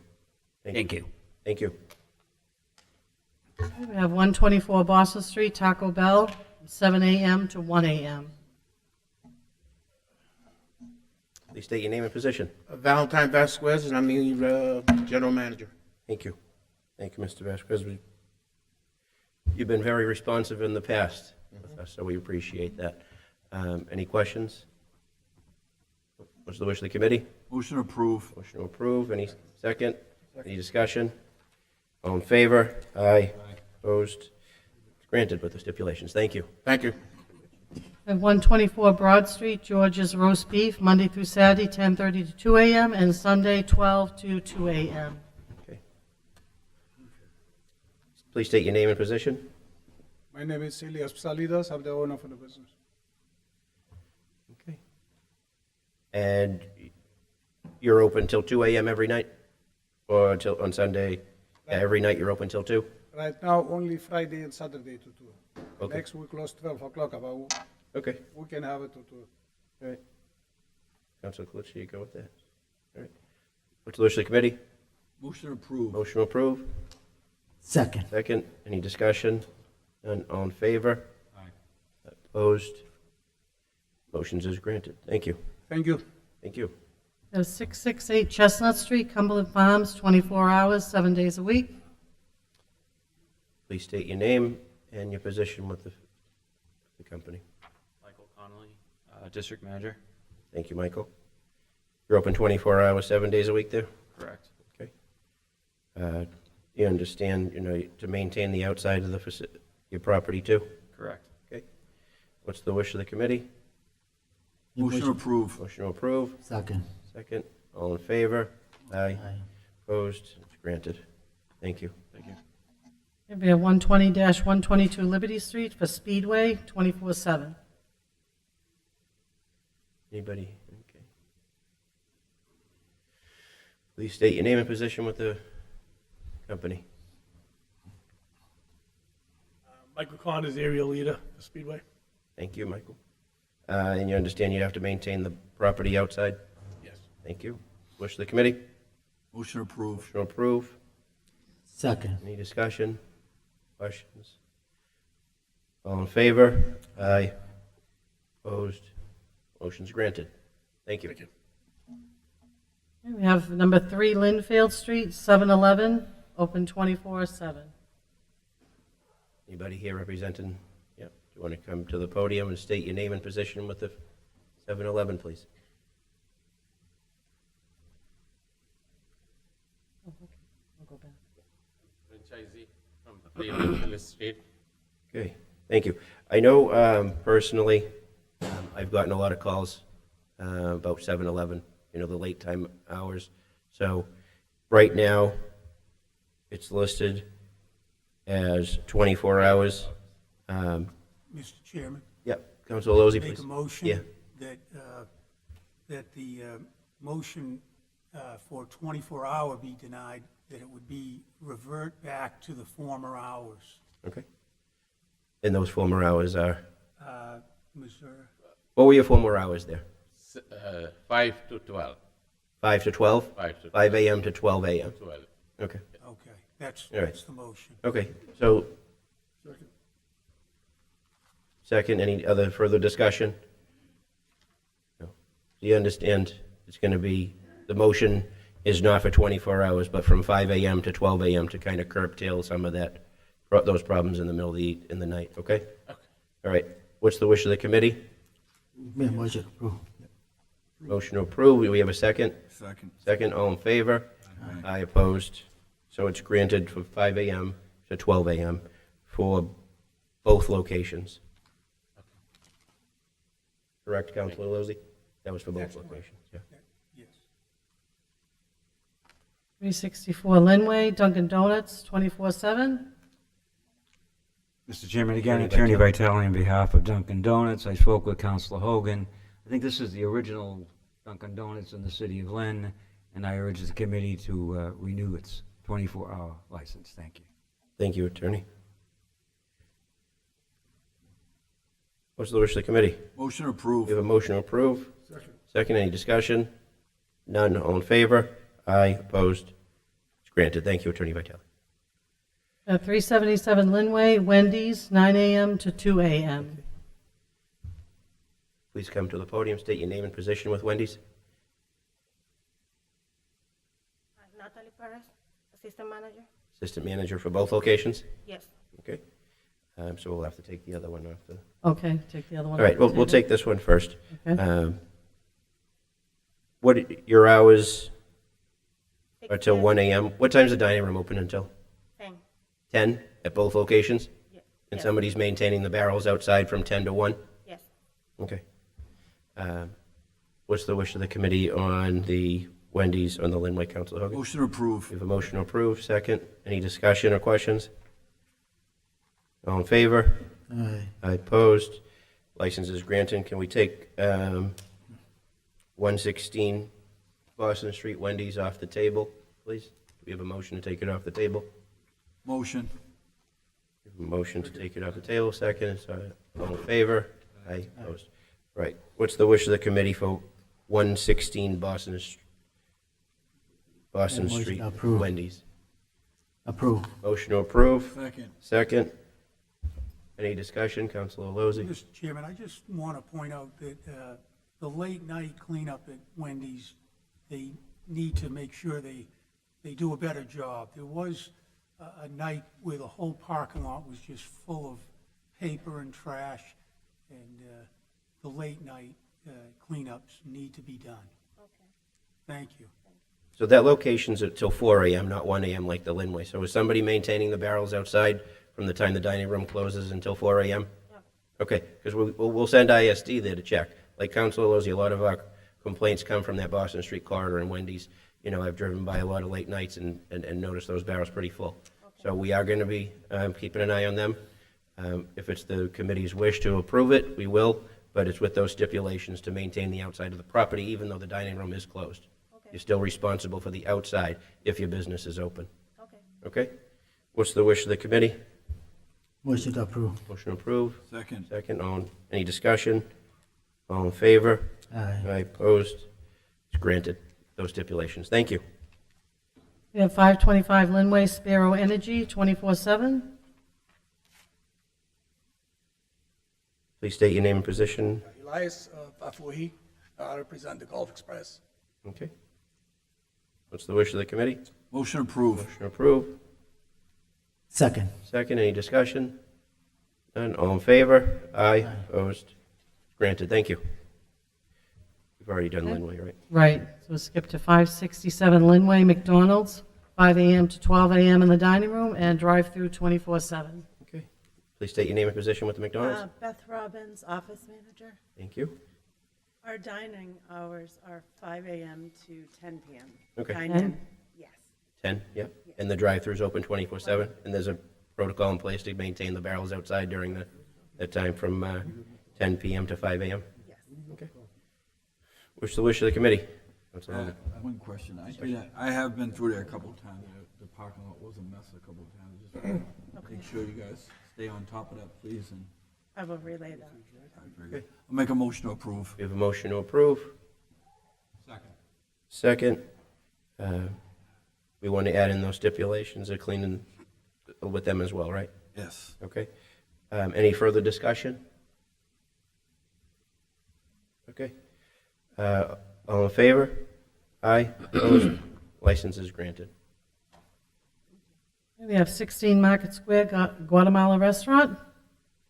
Thank you. Thank you. We have 124 Boston Street, Taco Bell, 7 a.m. to 1 a.m. Please state your name and position. Valentine Vasquez, and I'm the general manager. Thank you. Thank you, Mr. Vasquez. You've been very responsive in the past with us, so we appreciate that. Any questions? What's the wish of the committee? Motion approved. Motion to approve. Any second? Any discussion? All in favor? Aye. Opposed? Granted with the stipulations. Thank you. Thank you. And 124 Broad Street, George's Roast Beef, Monday through Saturday, 10:30 to 2 a.m., and Sunday, 12 to 2 a.m. Okay. Please state your name and position. My name is Elias Psalidas. I'm the owner for the business. Okay. And you're open till 2 a.m. every night? Or until on Sunday? Yeah, every night you're open till 2? Right now, only Friday and Saturday to 2. Okay. Next week, close 12 o'clock. About Okay. we can have it to 2. All right. Councilor Calucci, you go with that? All right. What's the wish of the committee? Motion approved. Motion to approve. Second. Second. Any discussion? None. All in favor? Aye. Opposed? Motions is granted. Thank you. Thank you. Thank you. There's 668 Chestnut Street, Cumberland Farms, 24 hours, 7 days a week. Please state your name and your position with the company. Michael Connolly, District Manager. Thank you, Michael. You're open 24 hours, 7 days a week there? Correct. Okay. You understand, to maintain the outside of your property too? Correct. Okay. What's the wish of the committee? Motion approved. Motion to approve. Second. Second. All in favor? Aye. Opposed? It's granted. Thank you. Thank you. And we have 120-122 Liberty Street for Speedway, 24/7. Anybody? Okay. Please state your name and position with the company. Michael Kahn is area leader for Speedway. Thank you, Michael. And you understand you'd have to maintain the property outside? Yes. Thank you. Wish of the committee? Motion approved. Motion to approve. Second. Any discussion? Questions? All in favor? Aye. Opposed? Motion's granted. Thank you. Thank you. And we have number 3 Linfield Street, 7-Eleven, open 24/7. Anybody here representing? Yep. Do you want to come to the podium and state your name and position with the 7-Eleven, please? I'll go back. Franchisee from 3 Linfield Street. Okay, thank you. I know personally, I've gotten a lot of calls about 7-Eleven, the late time hours. So right now, it's listed as 24 hours. Mr. Chairman? Yep, Councilor Lozey, please. Make a motion Yeah. that the motion for 24-hour be denied, that it would be revert back to the former hours. Okay. And those former hours are? Mr. What were your former hours there? 5 to 12. 5 to 12? 5 to 5 a.m. to 12 a.m.? 12. Okay. Okay, that's All right. the motion. Okay, so. Second, any other further discussion? No. Do you understand it's going to be, the motion is not for 24 hours, but from 5 a.m. to 12 a.m. to kind of curtail some of that those problems in the middle of in the night, okay? All right, what's the wish of the committee? Yeah, motion approved. Motion to approve, do we have a second? Second. Second, all in favor? Aye, opposed. So it's granted from 5 a.m. to 12 a.m. for both locations. Correct, Councilor Lozey? That was for both locations, yeah. 364 Linway, Dunkin' Donuts, 24/7. Mr. Chairman, again, Attorney Attorney Vitale on behalf of Dunkin' Donuts. I spoke with Councilor Hogan. I think this is the original Dunkin' Donuts in the city of Lynn, and I urge the committee to renew its 24-hour license. Thank you. Thank you, Attorney. What's the wish of the committee? Motion approved. We have a motion to approve. Second, any discussion? None, all in favor? Aye, opposed? It's granted. Thank you, Attorney Vitale. 377 Linway, Wendy's, 9 a.m. to 2 a.m. Please come to the podium, state your name and position with Wendy's. Natalie Perez, Assistant Manager. Assistant manager for both locations? Yes. Okay. So we'll have to take the other one off the... Okay, take the other one. All right, off the we'll table. take this one first. Okay. What, your hours are 6 till p.m. 1 a.m.? What time's the dining room open until? 10. 10 at both locations? Yes. And Yes. somebody's maintaining the barrels outside from 10 to 1? Yes. Okay. What's the wish of the committee on the Wendy's on the Linway, Council Hogan? Motion approved. We have a motion to approve. Second. Any discussion or questions? All in favor? Aye. Aye, opposed. License is granted. Can we take 116 Boston Street Wendy's off the table, please? Do we have a motion to take it off the table? Motion. We have a motion to take it off the table. Second. All in favor? Aye, opposed. Right. What's the wish of the committee for 116 Boston Motion Street approved. Wendy's? Approve. Motion to approve. Second. Second. Any discussion? Councilor Lozey? Mr. Chairman, I just want to point out that the late night cleanup at Wendy's, they need to make sure they do a better job. There was a night where the whole parking lot was just full of paper and trash, and the late night cleanups need to be done. Okay. Thank you. So that location's until 4 a.m., not 1 a.m. like the Linway. So is somebody maintaining the barrels outside from the time the dining room closes until 4 a.m.? Yeah. Okay, because we'll send ISD there to check. Like Councilor Lozey, a lot of our complaints come from that Boston Street corridor and Wendy's. You know, I've driven by a lot of late nights and noticed those barrels pretty full. So we are going to be keeping an eye on them. If it's the committee's wish to approve it, we will, but it's with those stipulations to maintain the outside of the property, even though the dining room is closed. Okay. You're still responsible for the outside if your business is open. Okay. Okay? What's the wish of the committee? Motion to approve. Motion to approve. Second. Second. Any discussion? All in favor? Aye. Aye, opposed? It's granted, those stipulations. Thank you. We have 525 Linway, Sparrow Energy, 24/7. Please state your name and position. Elias Fafuhi, I represent the Gulf Express. Okay. What's the wish of the committee? Motion approved. Motion approved. Second. Second, any discussion? None, all in favor? Aye, opposed? Granted, thank you. We've already done Okay. Linway, right? Right, so we'll skip to 567 Linway, McDonald's, 5 a.m. to 12 a.m. in the dining room, and drive-through 24/7. Okay. Please state your name and position with the McDonald's. Beth Robbins, Office Manager. Thank you. Our dining hours are 5 a.m. to 10 p.m. Okay. Dine-in, yes. 10, yep. And the drive-thru's open 24/7, and there's a protocol in place to maintain the barrels outside during that time from 10 p.m. to 5 a.m.? Yes. Okay. What's the wish of the committee? One question. I have been through there a couple of times. The parking lot was a mess a couple of times. Just wanna make sure you guys stay on top of that, please. And I will relay that. very good. I'll make a motion to approve. We have a motion to approve. Second. Second. We want to add in those stipulations of cleaning with them as well, right? Yes. Okay. Any further discussion? Okay. All in favor? Aye. Opposed? License is granted. We have 16 Market Square Guatemala Restaurant,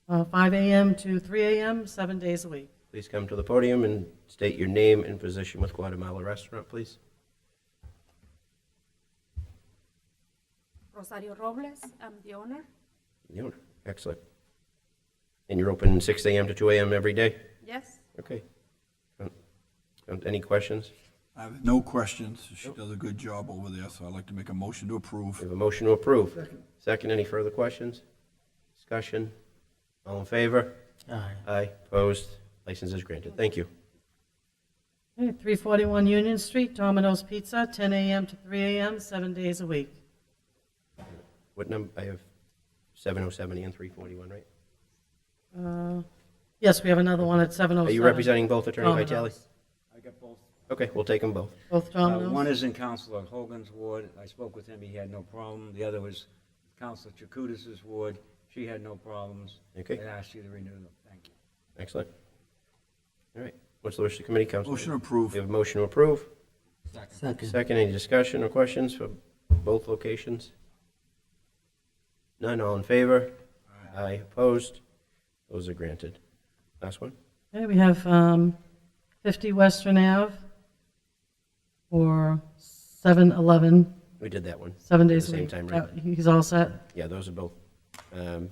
5 a.m. to 3 a.m., 7 days a week. Please come to the podium and state your name and position with Guatemala Restaurant, please. Rosario Robles, I'm the owner. The owner. Excellent. And you're open 6 a.m. to 2 a.m. every day? Yes. Okay. Any questions? I have no questions. She does a good job over there, so I'd like to make a motion to approve. We have a motion to approve. Second, any further questions? Discussion? All in favor? Aye. Aye. Opposed? License is granted. Thank you. Okay, 341 Union Street, Domino's Pizza, 10 a.m. to 3 a.m., 7 days a week. What number? I have 707 and 341, right? Yes, we have another one at 707. Are you representing both, Attorney Domino's. Vitale? I got both. Okay, we'll take them both. Both Domino's? One is in Councilor Hogan's ward. I spoke with him, he had no problem. The other was Councilor Chakutis' ward. She had no problems. Okay. I asked you to renew them. Thank you. Excellent. All right. What's the wish of the committee, Council? Motion to approve. We have a motion to approve. Second. Second, any discussion or questions for both locations? None, all in favor? Aye. Opposed? Those are granted. Last one? Okay, we have 50 Western Ave for 7-11, We did that one. 7 At the days a same week. time, right? He's all set, Yeah, those are both 5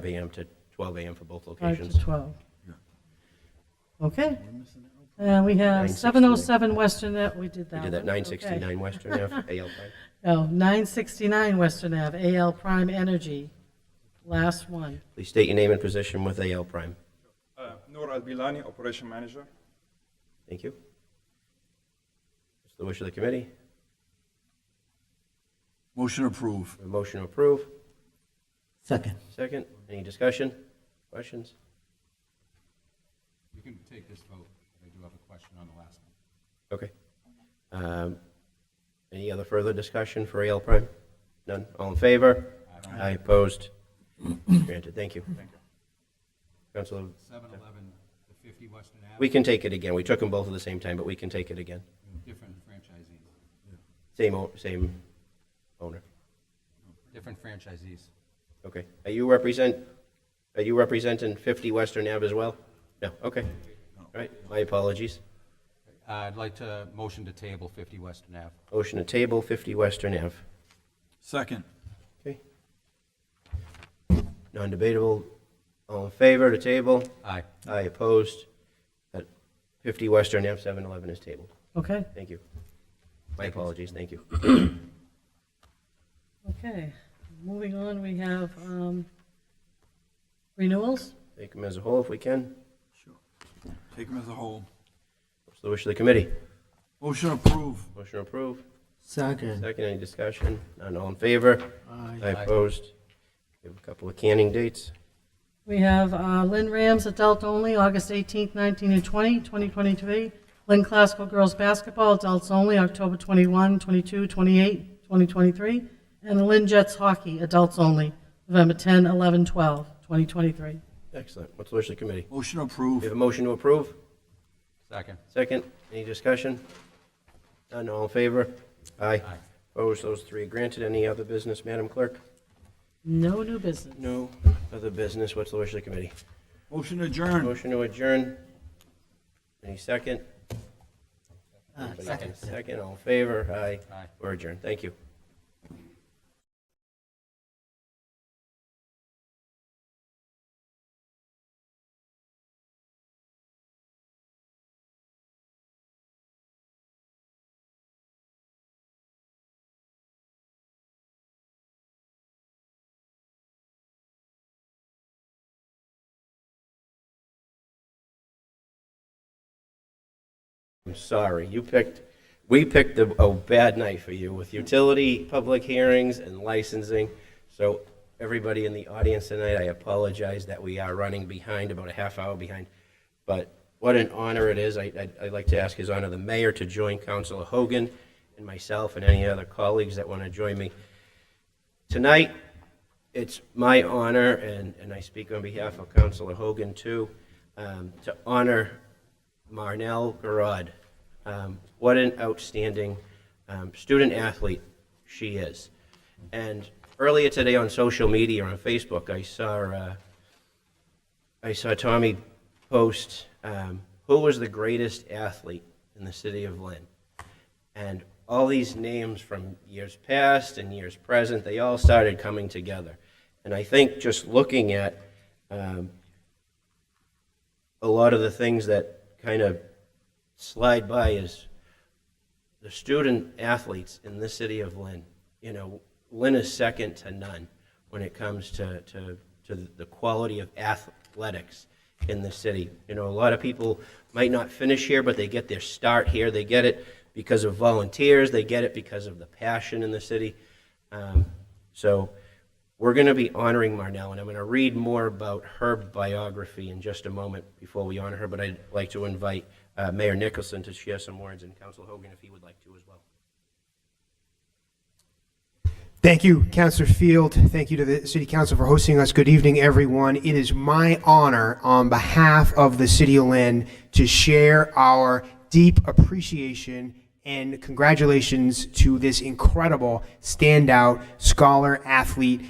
a.m. to 12 a.m. for both 5 locations. to 12. Okay. And we have 707 Western Ave, we did that We did that one. 969 Okay. Western Ave, AL 5. Oh, 969 Western Ave, AL Prime Energy, last one. Please state your name and position with AL Prime. Noor Al-Bilani, Operation Manager. Thank you. What's the wish of the committee? Motion to approve. A motion to approve. Second. Second, any discussion, questions? You can take this vote. I do have a question on the last one. Okay. Any other further discussion for AL Prime? None? All in favor? Aye. Opposed? Granted. Thank you. Councilor, 7-11 to 50 Western Ave. we can take it again. We took them both at the same time, but we can take it again. Different franchisees. Same owner. Different franchisees. Okay. Are you representing 50 Western Ave as well? No. Okay. All right. My apologies. I'd like to motion to table 50 Western Ave. Motion to table 50 Western Ave. Second. Okay. Non-debatable. All in favor to table? Aye. Aye. Opposed? At 50 Western Ave, 7-11 is tabled. Okay. Thank you. My apologies. Thank you. Okay, moving on, we have renewals. Take them as a whole if we can. Take them as a whole. What's the wish of the committee? Motion to approve. Motion to approve. Second. Second, any discussion? None, all in favor? Aye. Opposed? We have a couple of canning dates. We have Lynn Rams, adult only, August 18th, 19 and 20, 2023. Lynn Classical Girls Basketball, adults only, October 21, 22, 28, 2023. And the Lynn Jets Hockey, adults only, November 10, 11, 12, 2023. Excellent. What's the wish of the committee? Motion to approve. We have a motion to approve. Second. Second, any discussion? None, all in favor? Aye. Opposed? Those three are granted. Any other business, Madam Clerk? No new business. No other business. What's the wish of the committee? Motion to adjourn. Motion to adjourn. Any second? Second. Second, all in favor? Aye. Aye. We're adjourned. Thank you. I'm sorry, we picked a bad night for you with utility, public hearings, and licensing. So everybody in the audience tonight, I apologize that we are running behind, about a half hour behind. But what an honor it is. I'd like to ask His Honor the Mayor to join Councilor Hogan and myself and any other colleagues that want to join me. Tonight, it's my honor, and I speak on behalf of Councilor Hogan too, to honor Marnelle Garraud. What an outstanding student athlete she is. And earlier today on social media, on Facebook, I saw Tommy post, who was the greatest athlete in the city of Lynn? And all these names from years past and years present, they all started coming together. And I think just looking at a lot of the things that kind of slide by is the student athletes in the city of Lynn. You know, Lynn is second to none when it comes to the quality of athletics in the city. You know, a lot of people might not finish here, but they get their start here. They get it because of volunteers. They get it because of the passion in the city. So we're going to be honoring Marnelle, and I'm going to read more about her biography in just a moment before we honor her, but I'd like to invite Mayor Nicholson to share some words, and Councilor Hogan if he would like to as well. Thank you, Councilor Field. Thank you to the City Council for hosting us. Good evening, everyone. It is my honor on behalf of the City of Lynn to share our deep appreciation and congratulations to this incredible standout scholar athlete.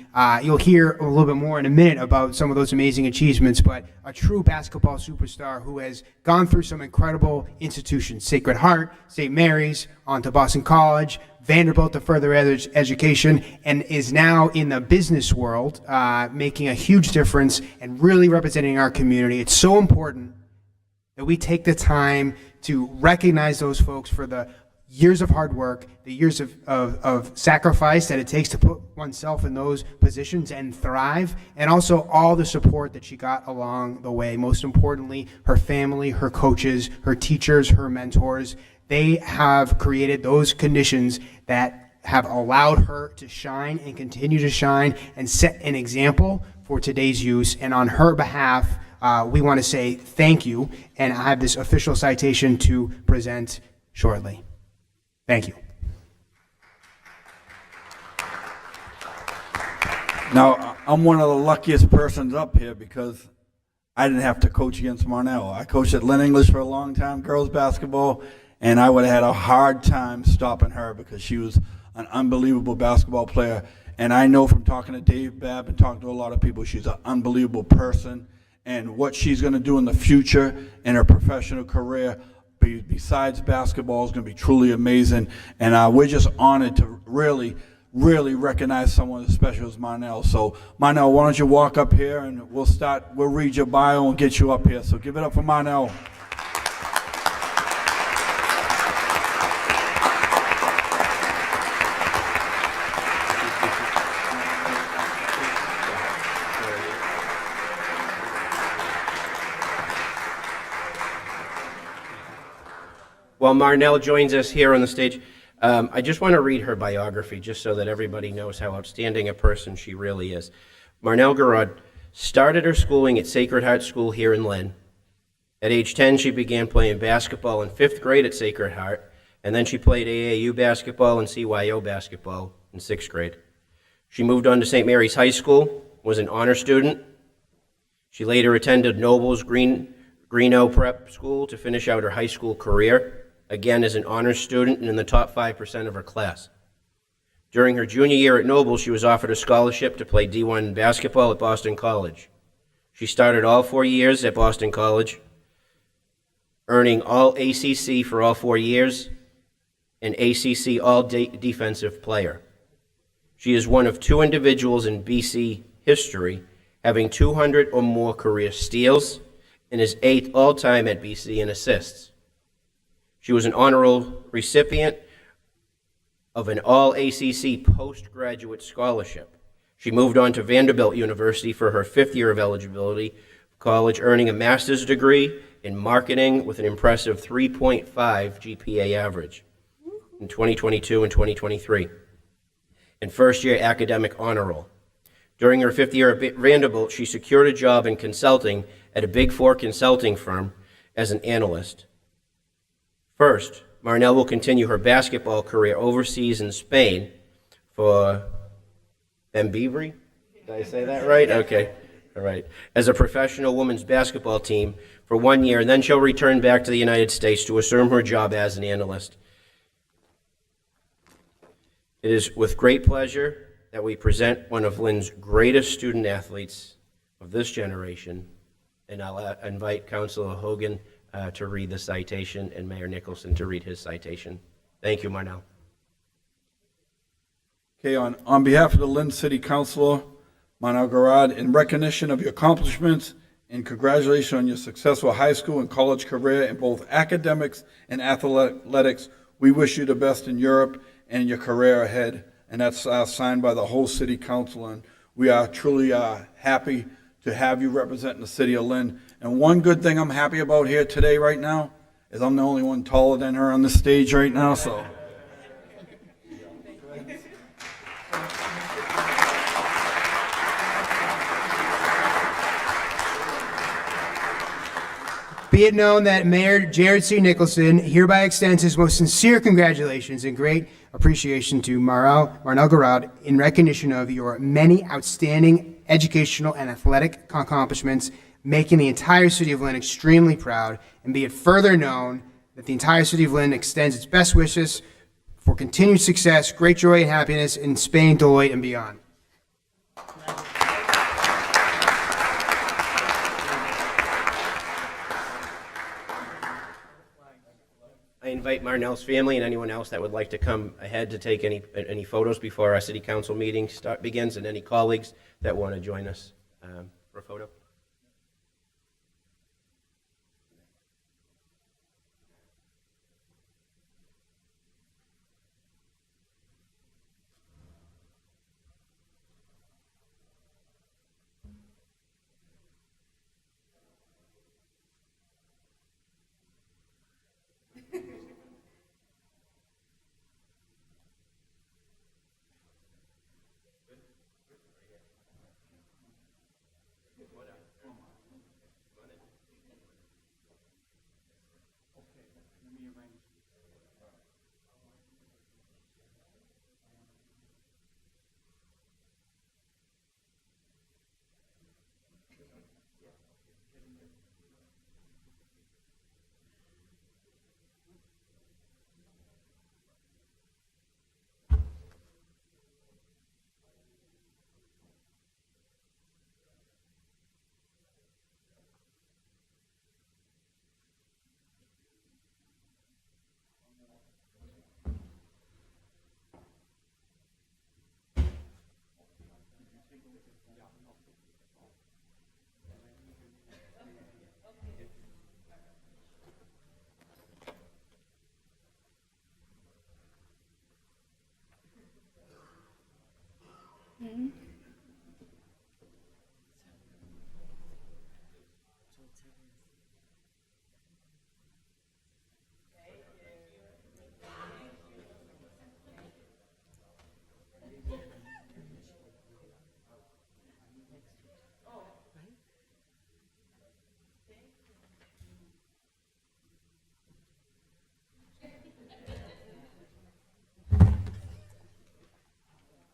You'll hear a little bit more in a minute about some of those amazing achievements, but a true basketball superstar who has gone through some incredible institutions, Sacred Heart, St. Mary's, on to Boston College, Vanderbilt to further education, and is now in the business world, making a huge difference and really representing our community. It's so important that we take the time to recognize those folks for the years of hard work, the years of sacrifice that it takes to put oneself in those positions and thrive, and also all the support that she got along the way. Most importantly, her family, her coaches, her teachers, her mentors. They have created those conditions that have allowed her to shine and continue to shine and set an example for today's youth. And on her behalf, we want to say thank you, and I have this official citation to present shortly. Thank you. Now, I'm one of the luckiest persons up here because I didn't have to coach against Marnelle. I coached at Lynn English for a long time, girls basketball, and I would have had a hard time stopping her because she was an unbelievable basketball player. And I know from talking to Dave Babb and talking to a lot of people, she's an unbelievable person. And what she's going to do in the future in her professional career, besides basketball, is going to be truly amazing. And we're just honored to really recognize someone as special as Marnelle. So, Marnelle, why don't you walk up here and we'll read your bio and get you up here. So give it up for Marnelle. While Marnelle joins us here on the stage, I just want to read her biography just so that everybody knows how outstanding a person she really is. Marnelle Garraud started her schooling at Sacred Heart School here in Lynn. At age 10, she began playing basketball in 5th grade at Sacred Heart, and then she played AAU basketball and CYO basketball in 6th grade. She moved on to St. Mary's High School, was an honor student. She later attended Noble's Greeno Prep School to finish out her high school career, again as an honors student and in the top 5% of her class. During her junior year at Noble, she was offered a scholarship to play D1 basketball at Boston College. She started all 4 years at Boston College, earning all ACC for all 4 years and ACC all-defensive player. She is one of 2 individuals in BC history having 200 or more career steals and is 8th all-time at BC in assists. She was an honorable recipient of an all-ACC postgraduate scholarship. She moved on to Vanderbilt University for her 5th year of eligibility college, earning a master's degree in marketing with an impressive 3.5 GPA average in 2022 and 2023, and first-year academic honor roll. During her 5th year at Vanderbilt, she secured a job in consulting at a Big Four consulting firm as an analyst. First, Marnelle will continue her basketball career overseas in Spain for Bembibri. Did I say that right? Okay. All right. As a professional women's basketball team for 1 year, and then she'll return back to the United States to assume her job as an analyst. It is with great pleasure that we present one of Lynn's greatest student athletes of this generation, and I'll invite Councilor Hogan to read the citation and Mayor Nicholson to read his citation. Thank you, Marnelle. Okay, on behalf of the Lynn City Councilor, Marnelle Garraud, in recognition of your accomplishments and congratulations on your successful high school and college career in both academics and athletics, we wish you the best in Europe and your career ahead. And that's signed by the whole City Council, and we are truly happy to have you representing the City of Lynn. And one good thing I'm happy about here today, right now, is I'm the only one taller than her on the stage right now, so. Be it known that Mayor Jared C. Nicholson hereby extends his most sincere congratulations and great appreciation to Marnelle Garraud in recognition of your many outstanding educational and athletic accomplishments, making the entire City of Lynn extremely proud. And be it further known that the entire City of Lynn extends its best wishes for continued success, great joy and happiness in Spain, Deloitte, and beyond. I invite Marnelle's family and anyone else that would like to come ahead to take any photos before our city council meeting begins, and any colleagues that want to join us for a photo.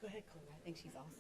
Go ahead, Chloe. I think she's awesome.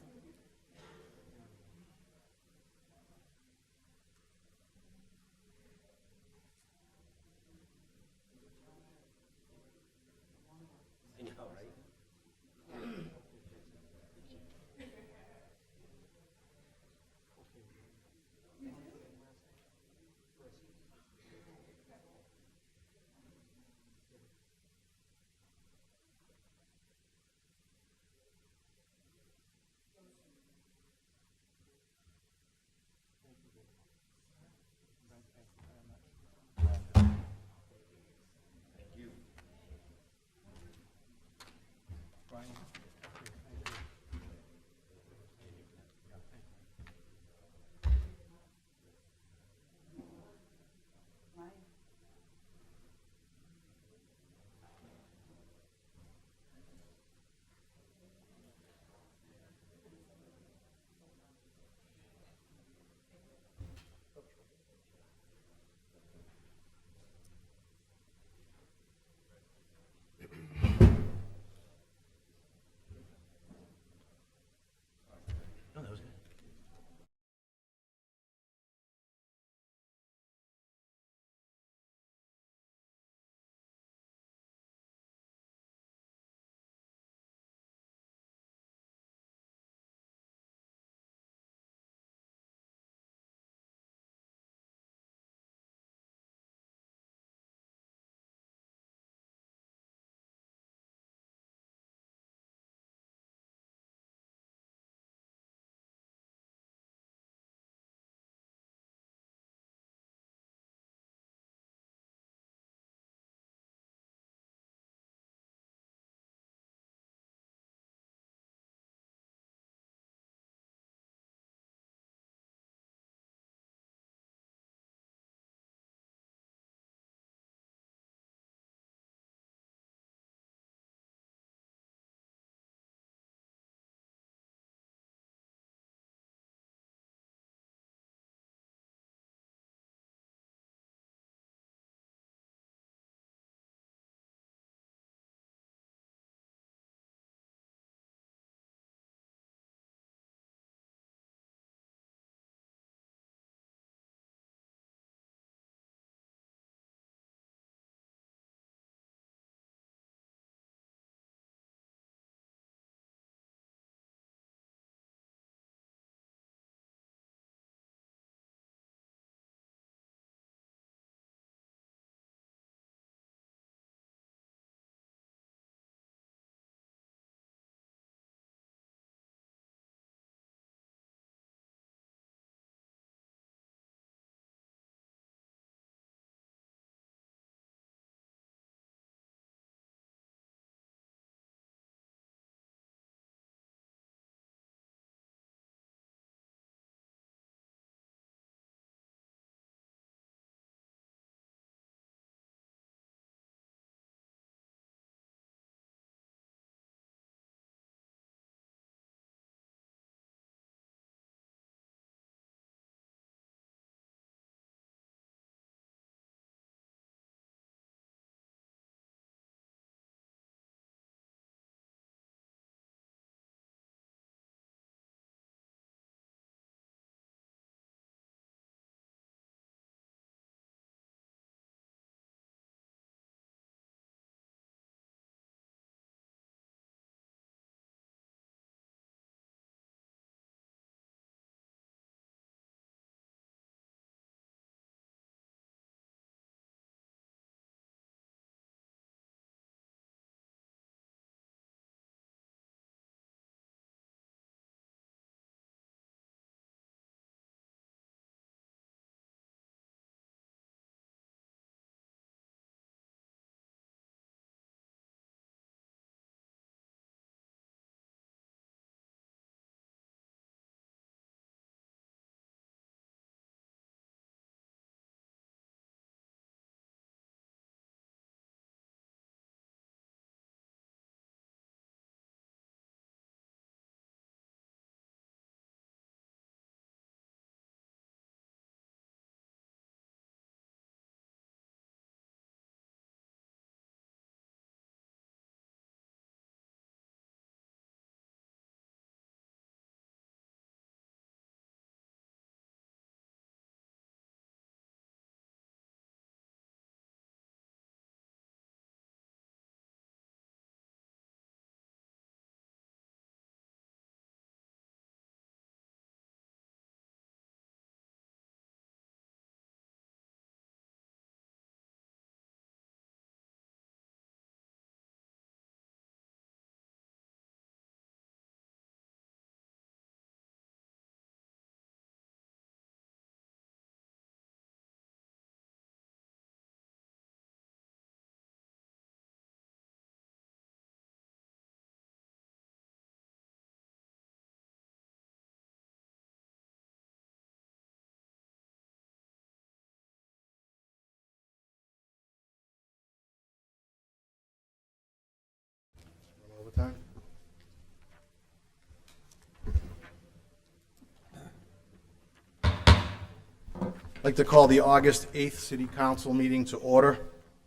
I'd like to call the August 8th City Council meeting to order.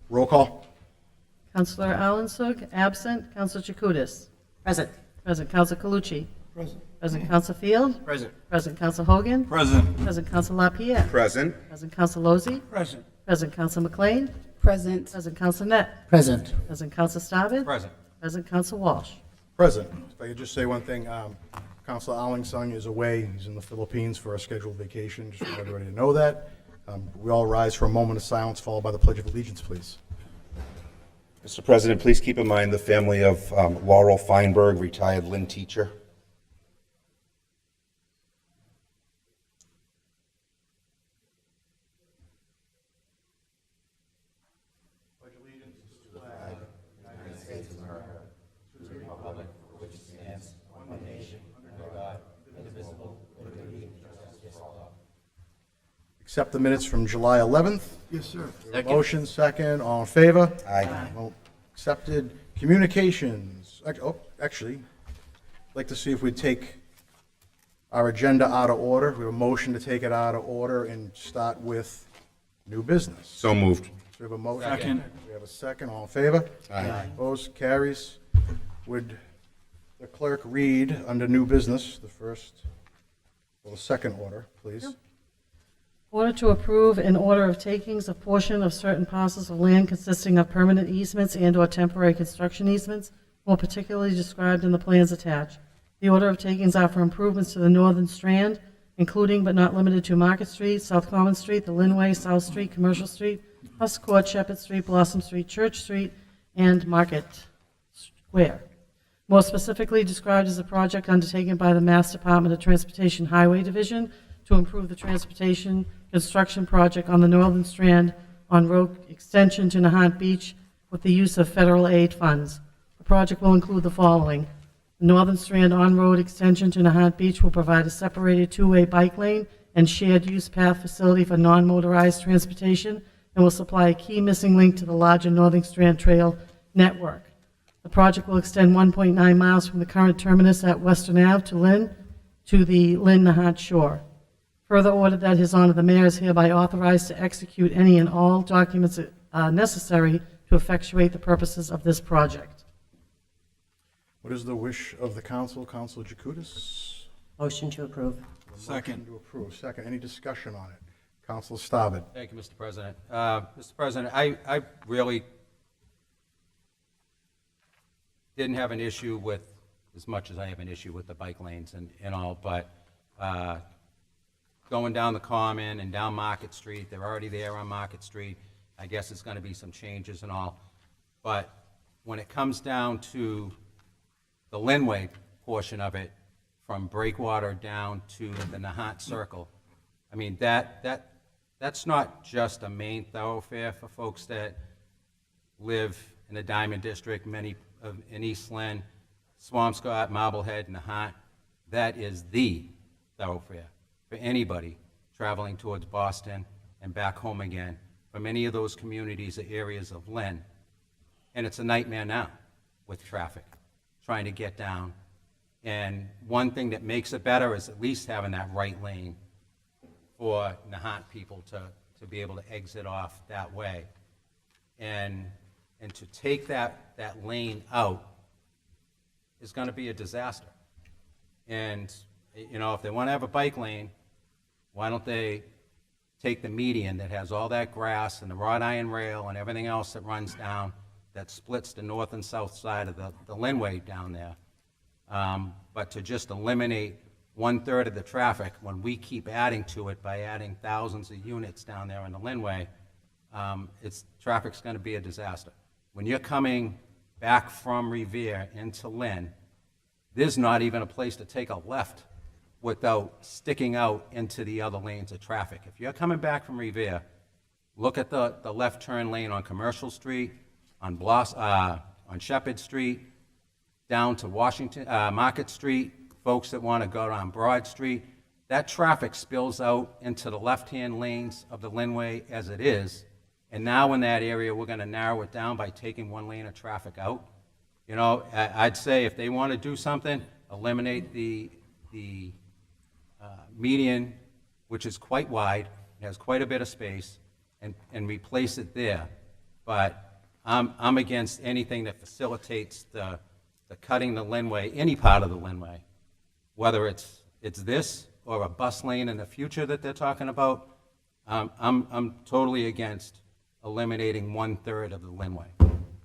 Roll call. Councilor Alensug, absent. Councilor Jacutis. Present. Present. Councilor Calucci. Present. Present. Councilor Field. Present. Present. Councilor Hogan. Present. Present. Councilor LaPierre. Present. Present. Councilor Lozey. Present. Present. Councilor McLean. Present. Present. Councilor Net. Present. Present. Councilor Staben. Present. Present. Councilor Walsh. Present. If I could just say one thing, Councilor Allingsung is away. He's in the Philippines for a scheduled vacation. Just want everybody to know that. We all rise for a moment of silence, followed by the Pledge of Allegiance, please. Mr. President, please keep in mind the family of Laurel Feinberg, retired Lynn teacher. Accept the minutes from July 11th. Yes, sir. Motion, second, all in favor? Aye. Well, accepted. Communications. Actually, I'd like to see if we'd take our agenda out of order. We have a motion to take it out of order and start with new business. So moved. So we have a motion. Second. We have a second, all in favor? Aye. Opposed, carries. Would the clerk read under new business the first, or the second order, please? Order to approve an order of takings of portion of certain parcels of land consisting of permanent easements and/or temporary construction easements, more particularly described in the plans attached. The order of takings are for improvements to the northern strand, including but not limited to Market Street, South Common Street, the Linway, South Street, Commercial Street, Husk Court, Shepherd Street, Blossom Street, Church Street, and Market Square. More specifically described as a project undertaken by the Mass Department of Transportation Highway Division to improve the transportation construction project on the northern strand on road extension to Nahant Beach with the use of federal aid funds. The project will include the following. The northern strand on-road extension to Nahant Beach will provide a separated two-way bike lane and shared use path facility for non-motorized transportation and will supply a key missing link to the larger northern strand trail network. The project will extend 1.9 miles from the current terminus at Western Ave to Lynn to the Lynn-Nahant shore. Further ordered that His Honor the Mayor is hereby authorized to execute any and all documents necessary to effectuate the purposes of this project. What is the wish of the council? Councilor Jacutis? Motion to approve. Second. To approve. Second. Any discussion on it? Councilor Staben? Thank you, Mr. President. Mr. President, I really didn't have an issue with, as much as I have an issue with the bike lanes and all, but going down the Common and down Market Street, they're already there on Market Street. I guess it's going to be some changes and all. But when it comes down to the Linway portion of it, from Breakwater down to the Nahant Circle, I mean, that's not just a main thoroughfare for folks that live in the Diamond District, many in East Lynn, Swampscott, Marblehead, Nahant. That is the thoroughfare for anybody traveling towards Boston and back home again from any of those communities or areas of Lynn. And it's a nightmare now with traffic, trying to get down. And one thing that makes it better is at least having that right lane for Nahant people to be able to exit off that way. And to take that lane out is going to be a disaster. And you know, if they want to have a bike lane, why don't they take the median that has all that grass and the wrought iron rail and everything else that runs down, that splits the north and south side of the Linway down there. But to just eliminate 1/3 of the traffic when we keep adding to it by adding thousands of units down there in the Linway, traffic's going to be a disaster. When you're coming back from Revere into Lynn, there's not even a place to take a left without sticking out into the other lanes of traffic. If you're coming back from Revere, look at the left turn lane on Commercial Street, on Shepherd Street, down to Washington, Market Street, folks that want to go down Broad Street. That traffic spills out into the left-hand lanes of the Linway as it is. And now in that area, we're going to narrow it down by taking one lane of traffic out. You know, I'd say if they want to do something, eliminate the median, which is quite wide, it has quite a bit of space, and replace it there. But I'm against anything that facilitates the cutting the Linway, any part of the Linway, whether it's this or a bus lane in the future that they're talking about. I'm totally against eliminating 1/3 of the Linway.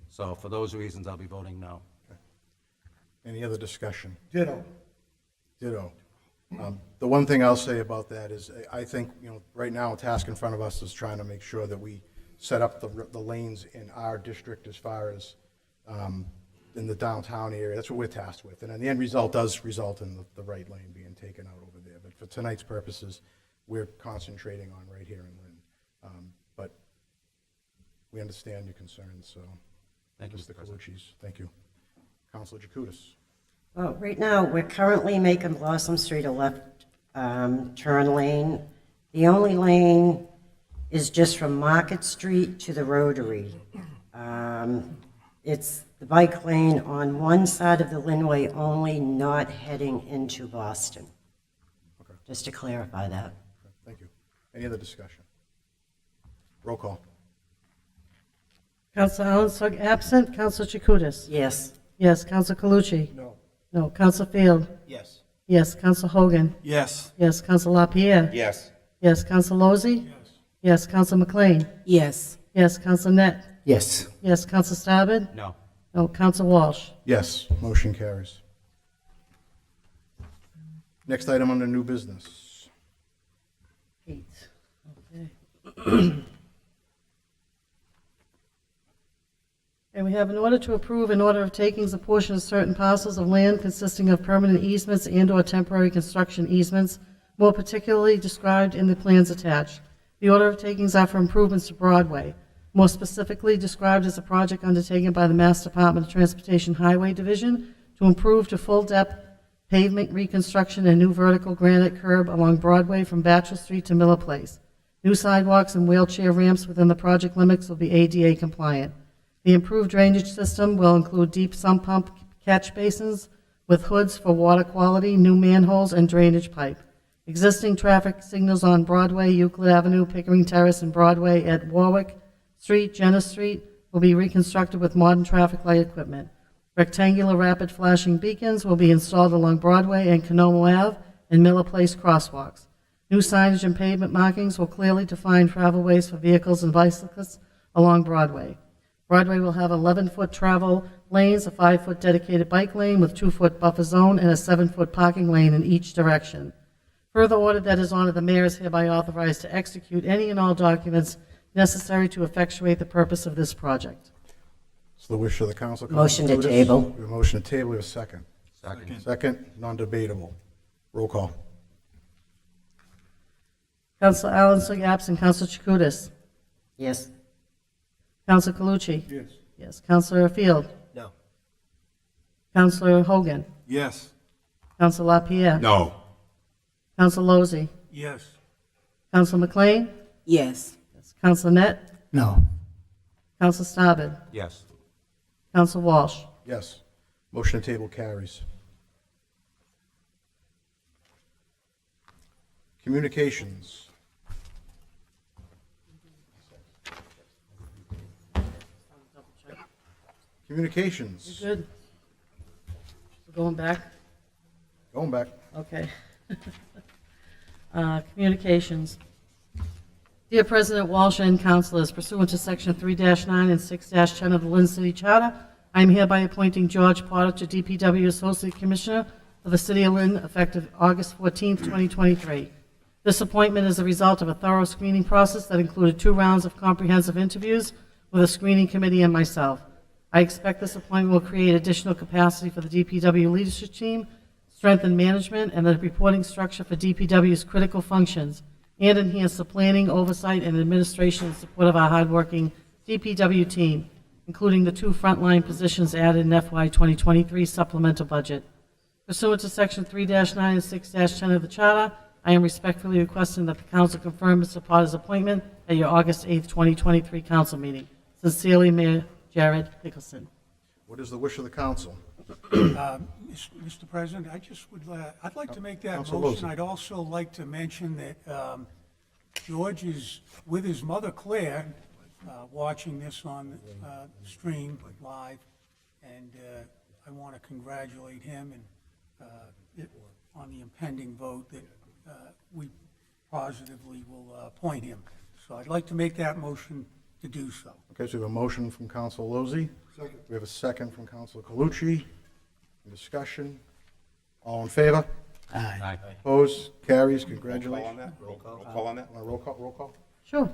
So for those reasons, I'll be voting no. Any other discussion? Ditto. Ditto. The one thing I'll say about that is, I think, right now, a task in front of us is trying to make sure that we set up the lanes in our district as far as in the downtown area. That's what we're tasked with. And then the end result does result in the right lane being taken out over there. But for tonight's purposes, we're concentrating on right here in Lynn. But we understand your concerns, so. Thank you, Mr. Mr. President. Calucci's. Thank you. Councilor Jacutis. Well, right now, we're currently making Blossom Street a left turn lane. The only lane is just from Market Street to the Rotary. It's the bike lane on one side of the Linway only, not heading into Boston. Okay. Just to clarify that. Okay, thank you. Any other discussion? Roll call. Counsel Alan absent. Counsel Chakutis? Yes. Yes. Counsel Calucci? No. No. Counsel Field? Yes. Yes. Counsel Hogan? Yes. Yes. Counsel LaPierre? Yes. Yes. Counsel Lozey? Yes. Yes. Counsel McLean? Yes. Yes. Counsel Net? Yes. Yes. Counsel Starbed? No. No. Counsel Walsh? Yes, motion carries. Next item under new business. 8. Okay. And we have an order to approve an order of takings a portion of certain parcels of land consisting of permanent easements and/or temporary construction easements, more particularly described in the plans attached. The order of takings are for improvements to Broadway, more specifically described as a project undertaken by the Mass Department of Transportation Highway Division to improve to full-depth pavement reconstruction and new vertical granite curb along Broadway from Bachelor Street to Miller Place. New sidewalks and wheelchair ramps within the project limits will be ADA compliant. The improved drainage system will include deep sump pump catch basins with hoods for water quality, new manholes, and drainage pipe. Existing traffic signals on Broadway, Euclid Avenue, Pickering Terrace, and Broadway at Warwick Street, Jenner Street will be reconstructed with modern traffic light equipment. Rectangular rapid flashing beacons will be installed along Broadway and Canomo Ave and Miller Place crosswalks. New signage and pavement markings will clearly define travelways for vehicles and bicyclists along Broadway. Broadway will have 11-foot travel lanes, a 5-foot dedicated bike lane with 2-foot buffer zone, and a 7-foot parking lane in each direction. Further ordered that His Honor the Mayor is hereby authorized to execute any and all documents necessary to effectuate the purpose of this project. It's the wish of the council. Motion to Jacutis. table. We have a motion to table. We have a second. Second. Second, non-debatable. Roll call. Counsel Allen absent. Counsel Chakutis? Yes. Counsel Calucci? Yes. Yes. Counsel Field? No. Counsel Hogan? Yes. Counsel LaPierre? No. Counsel Lozey? Yes. Counsel McLean? Yes. Yes. Counsel Net? No. Counsel Starbed? Yes. Counsel Walsh? Yes. Motion to table carries. Communications. Communications. You good? Going back? Going back. Okay. Communications. Dear President Walsh and Councilors, pursuant to Section 3-9 and 6-10 of the Lynn City Charter, I am hereby appointing George Potter to DPW Associate Commissioner of the City of Lynn effective August 14, 2023. This appointment is a result of a thorough screening process that included 2 rounds of comprehensive interviews with a screening committee and myself. I expect this appointment will create additional capacity for the DPW leadership team, strengthen management and the reporting structure for DPW's critical functions, and enhance the planning, oversight, and administration in support of our hardworking DPW team, including the 2 frontline positions added in FY 2023 supplemental budget. Pursuant to Section 3-9 and 6-10 of the Charter, I am respectfully requesting that the Council confirm Mr. Potter's appointment at your August 8, 2023 Council meeting. Sincerely, Mayor Jared Nicholson. What is the wish of the council? Mr. President, I just would, I'd like to make that Council motion. Lozey. I'd also like to mention that George is with his mother Claire, watching this on stream live, and I want to congratulate him and on the impending vote that we positively will appoint him. So I'd like to make that motion to do so. Okay, so we have a motion from Council Lozey. Second. We have a second from Council Calucci. Discussion. All in favor? Aye. Opposed? Carries. Congratulations. Roll call on that? Roll call? Sure.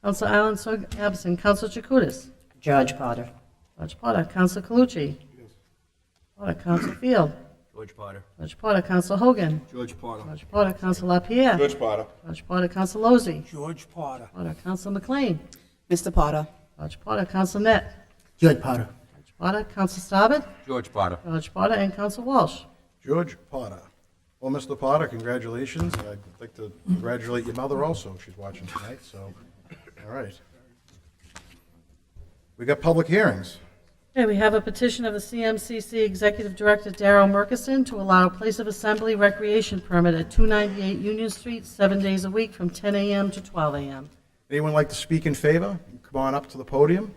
Counsel Allen, absent. Counsel Chakutis. George Potter. George Potter. Counsel Calucci. Potter. Counsel Field. George Potter. George Potter. Counsel Hogan. George Potter. George Potter. Counsel LaPierre. George Potter. George Potter. Counsel Lozey. George Potter. Potter. Counsel McLean. Mr. Potter. George Potter. Counsel Net. George Potter. George Potter. Counsel Staubach. George Potter. George Potter and Counsel Walsh. George Potter. Well, Mr. Potter, congratulations. And I'd like to congratulate your mother also. She's watching tonight, so, all right. We got public hearings. Okay, we have a petition of the CMCC Executive Director Darrell Murkison to allow a place of assembly recreation permit at 298 Union Street, 7 days a week from 10 a.m. to 12 a.m. Anyone like to speak in favor? Come on up to the podium.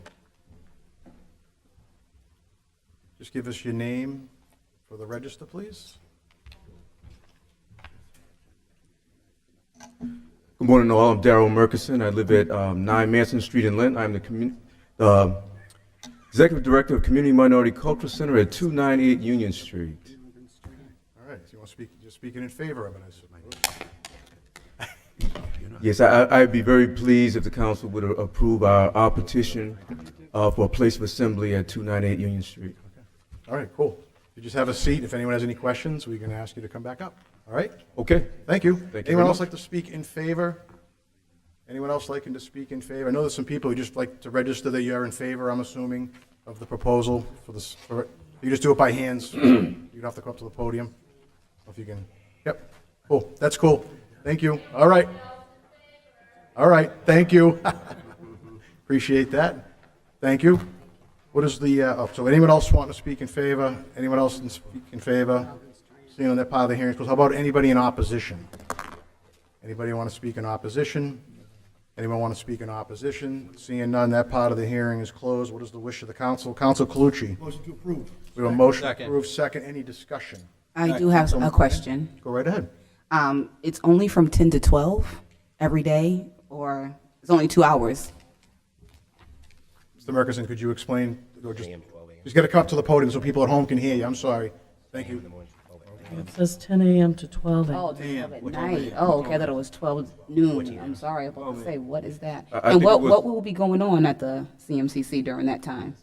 Just give us your name for the register, please. Good morning, all. I'm Darrell Murkison. I live at 9 Manson Street in Lynn. I'm the Executive Director of Community Minority Cultural Center at 298 Union Street. All right, so you want to speak, you're speaking in favor of it, I suppose. Yes, I'd be very pleased if the council would approve our petition for a place of assembly at 298 Union Street. All right, cool. You just have a seat. If anyone has any questions, we can ask you to come back up. All right? Okay. Thank you. Thank you Anyone very else much. like to speak in favor? Anyone else liking to speak in favor? I know there's some people who just like to register that you're in favor, I'm assuming, of the proposal for this. You just do it by hands. You don't have to come up to the podium. If you can. Yep. Cool. That's cool. Thank you. All right. All right. Thank you. Appreciate that. Thank you. What is the, so anyone else want to speak in favor? Anyone else can speak in favor? Seeing on that part of the hearing, how about anybody in opposition? Anybody want to speak in opposition? Anyone want to speak in opposition? Seeing none, that part of the hearing is closed. What is the wish of the council? Council Calucci. Motion to approve. We have a motion to Second. approve. Second. Any discussion? I do have a question. Go right ahead. It's only from 10 to 12 every day, or it's only 2 hours? Mr. Murkison, could you explain? Or just got to come up to the podium so people at home can hear you. I'm sorry. Thank you. It says 10 a.m. to 12 a.m. Oh, 12 at night. Oh, okay, I thought it was 12 noon. I'm sorry, I was about to say, what is that? I And think what it was- what will be going on at the CMCC during that time?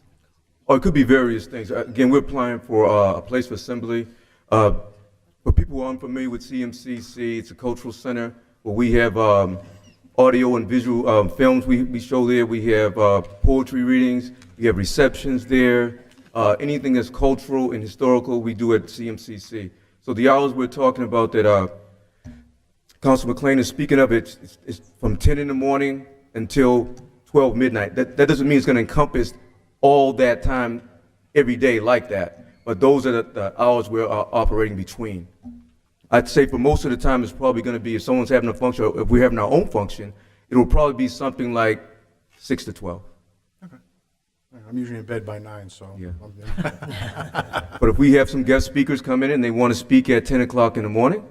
Oh, it could be various things. Again, we're applying for a place of assembly. For people who are unfamiliar with CMCC, it's a cultural center where we have audio and visual films we show there. We have poetry readings. We have receptions there. Anything that's cultural and historical, we do at CMCC. So the hours we're talking about that Council McLean is speaking of, it's from 10 in the morning until 12 midnight. That doesn't mean it's going to encompass all that time every day like that, but those are the hours we're operating between. I'd say for most of the time, it's probably going to be, if someone's having a function, or if we're having our own function, it will probably be something like 6 to 12. I'm usually in bed by 9, so. Yeah. But if we have some guest speakers come in and they want to speak at 10 o'clock in the morning,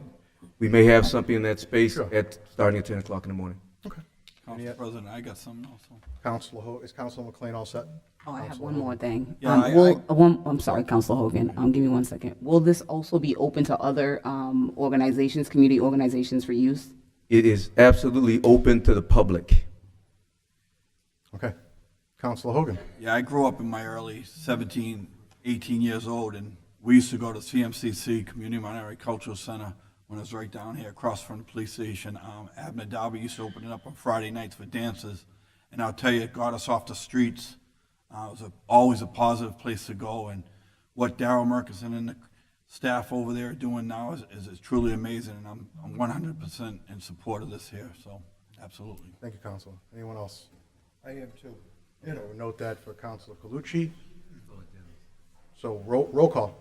we may have something in that space starting at 10 o'clock in the morning. Council President, I got something also. Is Councilor McLean all set? Oh, I have one more thing. Yeah, I'm sorry, Councilor Hogan. Give me 1 second. Will this also be open to other organizations, community organizations for use? It is absolutely open to the public. Okay. Councilor Hogan. Yeah, I grew up in my early 17, 18 years old, and we used to go to CMCC, Community Minority Cultural Center, when it was right down here across from the police station. Abner Darby used to open it up on Friday nights for dances, and I'll tell you, it got us off the streets. It was always a positive place to go, and what Darrell Murkison and the staff over there are doing now is truly amazing, and I'm 100% in support of this here, so absolutely. Thank you, Councilor. Anyone else? I am too. Okay, we'll note that for Councilor Calucci. So roll call.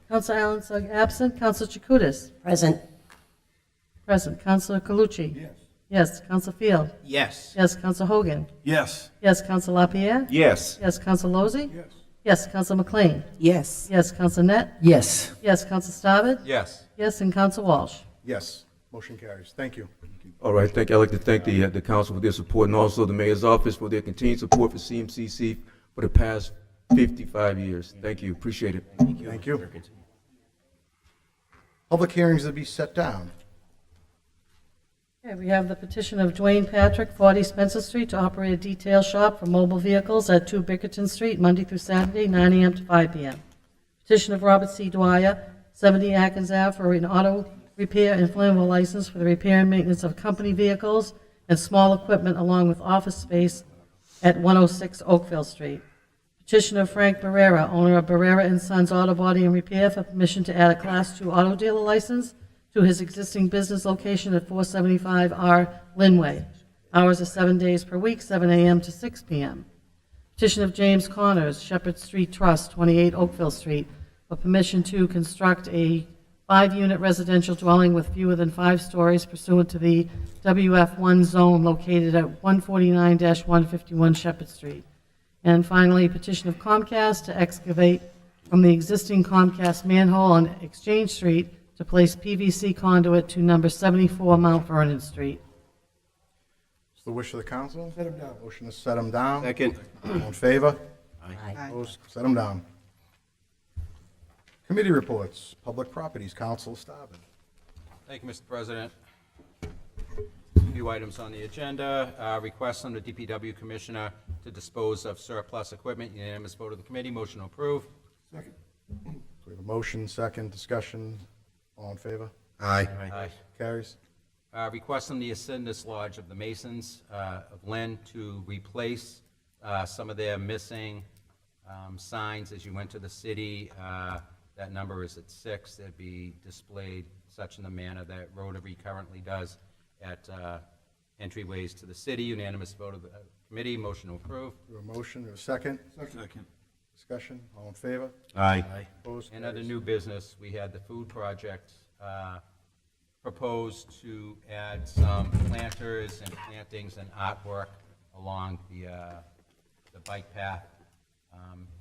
Counsel Allen Sugg absent. Counsel Chakutis. Present. Present. Counsel Calucci. Yes. Yes. Counsel Field? Yes. Yes. Counsel Hogan? Yes. Yes. Counsel LaPierre? Yes. Yes. Counsel Lozey? Yes. Yes. Counsel McLean? Yes. Yes. Counsel Net? Yes. Yes. Counsel Staben? Yes. Yes. And Counsel Walsh? Yes, motion carries. Thank you. All right, thank you. I'd like to thank the council for their support and also the mayor's office for their continued support for CMCC for the past 55 years. Thank you, appreciate it. Thank you. Public hearings to be set down. Okay, we have the petition of Dwayne Patrick, 40 Spencer Street, to operate a detail shop for mobile vehicles at 2 Bickerton Street, Monday through Saturday, 9 a.m. to 5 p.m. Petition of Robert C. Dwyer, 70 Atkins Ave, for an auto repair and flammable license for the repair and maintenance of company vehicles and small equipment along with office space at 106 Oakville Street. Petition of Frank Barrera, owner of Barrera and Sons Auto Body and Repair, for permission to add a Class II auto dealer license to his existing business location at 475R Lynn Way. Hours are 7 days per week, 7 a.m. to 6 p.m. Petition of James Connors, Shepherd Street Trust, 28 Oakville Street, for permission to construct a 5-unit residential dwelling with fewer than 5 stories pursuant to the WF1 zone located at 149-151 Shepherd Street. And finally, petition of Comcast to excavate from the existing Comcast manhole on Exchange Street to place PVC conduit to number 74 Mount Vernon Street. It's the wish of the council. Set them down. Motion to set them down. Second. All in favor? Aye. Opposed? Set them down. Committee reports. Public Properties, Council Staben. Thank you, Mr. President. A few items on the agenda. Request from the DPW Commissioner to dispose of surplus equipment. Unanimous vote of the committee. Motion to approve. Second. We have a motion, second, discussion. All in favor? Aye. Aye. Carries. Request from the Ascendus Lodge of the Masons of Lynn to replace some of their missing signs as you went to the city. That number is at 6. They'd be displayed such in the manner that Rotary currently does at entryways to the city. Unanimous vote of the committee. Motion to approve. We have a motion, we have a second. Second. Discussion. All in favor? Aye. Opposed? And under new business, we had the food project proposed to add some planters and plantings and artwork along the bike path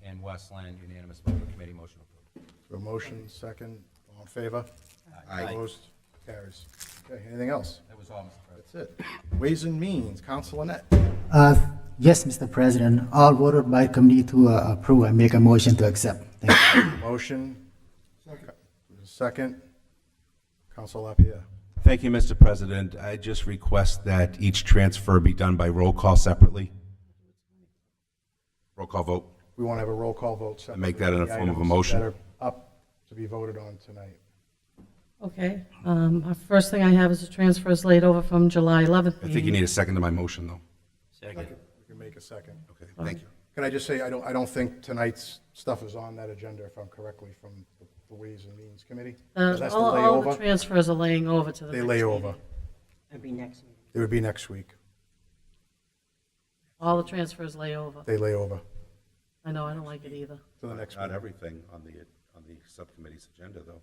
in West Lynn. Unanimous vote of the committee. Motion approved. We have a motion, second. All in favor? Aye. Opposed? Carries. Okay, anything else? That was all, Mr. President. That's it. Ways and Means, Council Annette. Yes, Mr. President, all voted by committee to approve. I make a motion to accept. Thank you. Motion. Second. Council LaPierre. Thank you, Mr. President. I just request that each transfer be done by roll call separately. Roll call vote. We want to have a roll call vote separately. Make that in a The form of a items motion. that are up to be voted on tonight. Okay, first thing I have is the transfers laid over from July 11th I think you need a second to my motion, though. Second. We can make a second. Okay, thank you. Can I just say, I don't think tonight's stuff is on that agenda, if I'm correctly, from the Ways and Means Committee? That's the All the layover? transfers are laying over to the They next lay meeting. over. It'll be next meeting. It would be next week. All the transfers lay over. They lay over I know, I don't like it either. to the next Not meeting. everything on the subcommittee's agenda, though.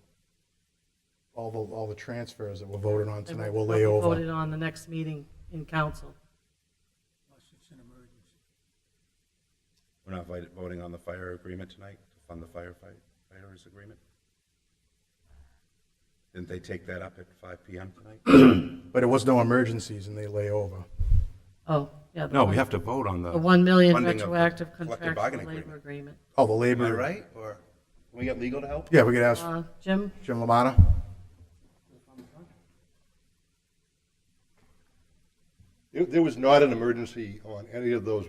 All the transfers that were voted on They tonight will will lay be over. voted on the next meeting in council. Unless it's an emergency. We're not voting on the fire agreement tonight, to fund the firefighters agreement? Didn't they take that up at 5 p.m. tonight? But it was no emergencies, and they lay over. Oh, yeah. No, we have to vote on the. The 1 million funding of the retroactive collective contractual bargaining labor agreement. agreement. Oh, the labor. Am I right? Or can we get legal to help? Yeah, we could ask Jim? Jim Lamana. There was not an emergency on any of those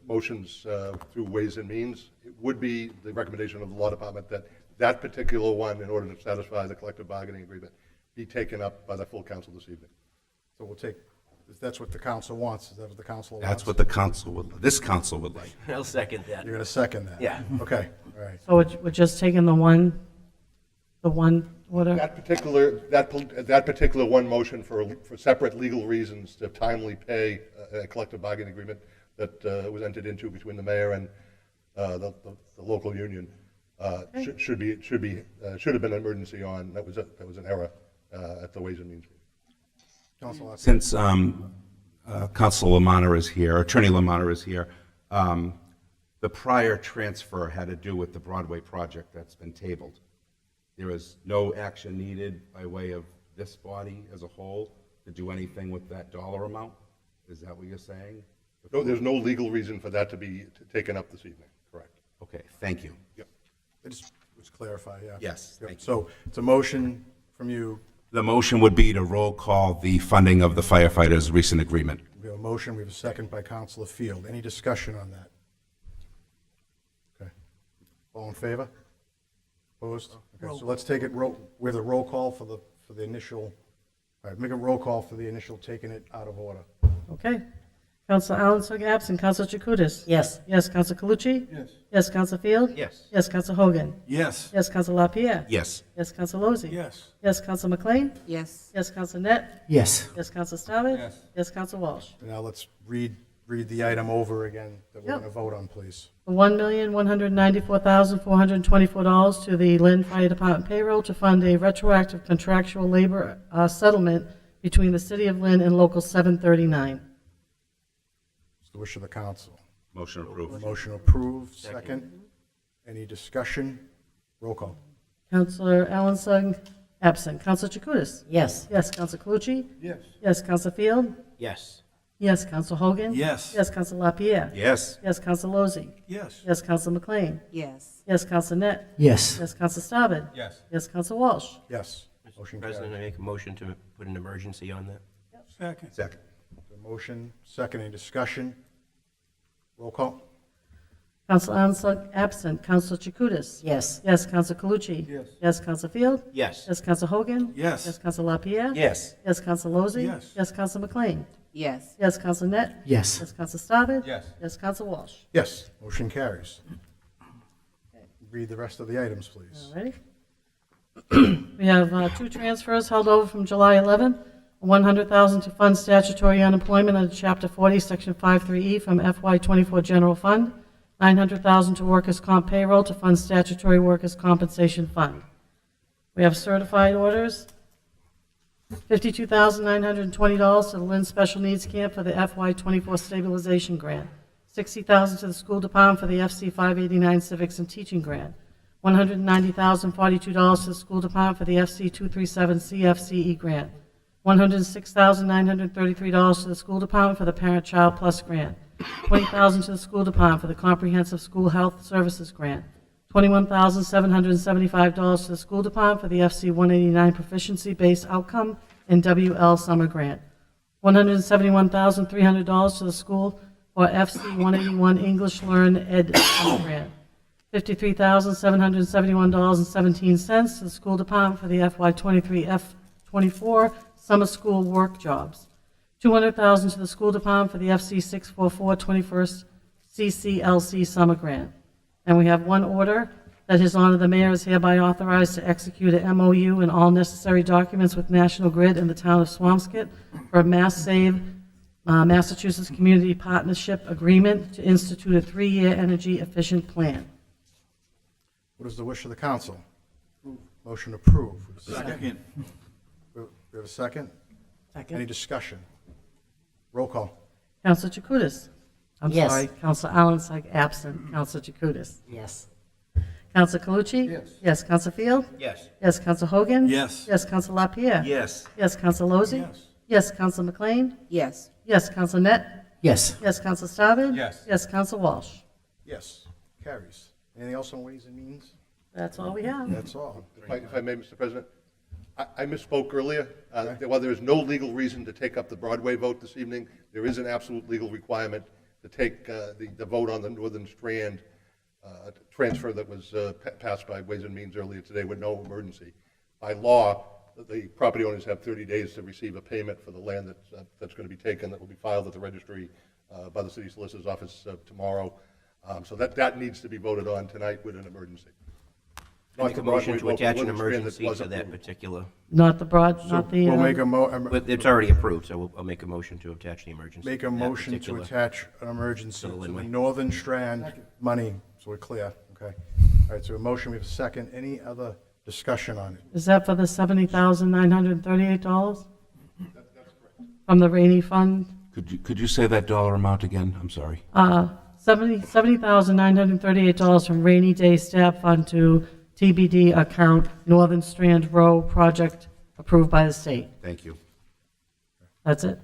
motions through Ways and Means. It would be the recommendation of the Law Department that that particular one, in order to satisfy the collective bargaining agreement, be taken up by the full council this evening. So we'll take, if that's what the council wants, is that what the council wants? That's what the council this council would like. I'll second that. You're going to second that? Yeah. Okay, all right. So we're just taking the one, whatever? That particular one motion for separate legal reasons to timely pay a collective bargaining agreement that was entered into between the mayor and the local union should have been an emergency on. That was an error at the Ways and Means. Council Lapierre. Since Council Lamanna is here, Attorney Lamanna is here, the prior transfer had to do with the Broadway project that's been tabled. There is no action needed by way of this body as a whole to do anything with that dollar amount? Is that what you're saying? No, there's no legal reason for that to be taken up this evening, correct? Okay, thank you. Yep. Let's clarify, yeah. Yes, Yep. thank you. So it's a motion from you. The motion would be to roll call the funding of the firefighters' recent agreement. We have a motion, we have a second by Councilor Field. Any discussion on that? Okay. All in favor? Opposed? Okay, so let's take it with a roll call for the initial, all right, make a roll call for the initial taking it out of order. Okay. Counsel Allen absent. Counsel Chakutis? Yes. Yes. Counsel Calucci? Yes. Yes. Counsel Field? Yes. Yes. Counsel Hogan? Yes. Yes. Counsel LaPierre? Yes. Yes. Counsel Lozey? Yes. Yes. Counsel McLean? Yes. Yes. Counsel Net? Yes. Yes. Counsel Staben? Yes. Yes. Counsel Walsh? And now let's read the item over again that we're Yep. going to vote on, please. $1,194,424 to the Lynn Fire Department payroll to fund a retroactive contractual labor settlement between the City of Lynn and Local 739. It's the wish of the council. Motion approved. Motion approved, second. Any discussion? Roll call. Councilor Allen absent. Counsel Chakutis? Yes. Yes. Counsel Calucci? Yes. Yes. Counsel Field? Yes. Yes. Counsel Hogan? Yes. Yes. Counsel LaPierre? Yes. Yes. Counsel Lozey? Yes. Yes. Counsel McLean? Yes. Yes. Counsel Net? Yes. Yes. Counsel Staben? Yes. Yes. Counsel Walsh? Yes. Mr. Motion President, I carries. make a motion to put an emergency on that. Second. Second. The motion, second. Any discussion? Roll call. Counsel Allen absent. Counsel Chakutis? Yes. Yes. Counsel Calucci? Yes. Yes. Counsel Field? Yes. Yes. Counsel Hogan? Yes. Yes. Counsel LaPierre? Yes. Yes. Counsel Lozey? Yes. Yes. Counsel McLean? Yes. Yes. Counsel Net? Yes. Yes. Counsel Staben? Yes. Yes. Counsel Walsh? Yes. Motion carries. Read the rest of the items, please. All right. We have two transfers held over from July 11. $100,000 to fund statutory unemployment under Chapter 40, Section 53E from FY24 General Fund. $900,000 to workers' comp payroll to fund statutory workers' compensation fund. We have certified orders. $52,920 to the Lynn Special Needs Camp for the FY24 Stabilization Grant. $60,000 to the School Department for the FC 589 Civics and Teaching Grant. $190,042 to the School Department for the FC 237 CFCE Grant. $106,933 to the School Department for the Parent Child Plus Grant. $20,000 to the School Department for the Comprehensive School Health Services Grant. $21,775 to the School Department for the FC 189 Proficiency-Based Outcome and WL Summer Grant. $171,300 to the school for FC 181 English Learn Ed Summer Grant. $53,771.17 to the School Department for the FY23 F24 Summer School Work Jobs. $200,000 to the School Department for the FC 644 21st CCLC Summer Grant. And we have one order that His Honor the Mayor is hereby authorized to execute a MOU and all necessary documents with National Grid in the town of Swampscott for a Mass Save Massachusetts Community Partnership Agreement to institute a 3-year energy efficient plan. What is the wish of the council? Motion approved. Second. We have a second? Second. Any discussion? Roll call. Counsel Chakutis? I'm Yes. sorry, Counsel Allen absent. Counsel Chakutis? Yes. Counsel Calucci? Yes. Yes. Counsel Field? Yes. Yes. Counsel Hogan? Yes. Yes. Counsel LaPierre? Yes. Yes. Counsel Lozey? Yes. Yes. Counsel McLean? Yes. Yes. Counsel Net? Yes. Yes. Counsel Staben? Yes. Yes. Counsel Walsh? Yes. Carries. Anything else on Ways and Means? That's all we have. That's all. If I may, Mr. President, I misspoke earlier. While there is no legal reason to take up the Broadway vote this evening, there is an absolute legal requirement to take the vote on the Northern Strand transfer that was passed by Ways and Means earlier today with no emergency. By law, the property owners have 30 days to receive a payment for the land that's going to be taken, that will be filed at the registry by the city solicitor's office tomorrow. So that needs to be voted on tonight with an emergency. I make a motion to attach an emergency to that particular. Not the broad, So not the. we'll make a But it's already approved, so I'll make a motion to attach the emergency. Make a to that motion to particular- attach an emergency to the to the Linway. Northern Strand money, so we're clear, okay? All right, so a motion, we have a second. Any other discussion on it? Is that for the $70,938? from the rainy fund. Could you say that dollar amount again? I'm sorry. $70,938 from rainy day stab fund to TBD account Northern Strand Row project approved by the state. Thank you. That's it.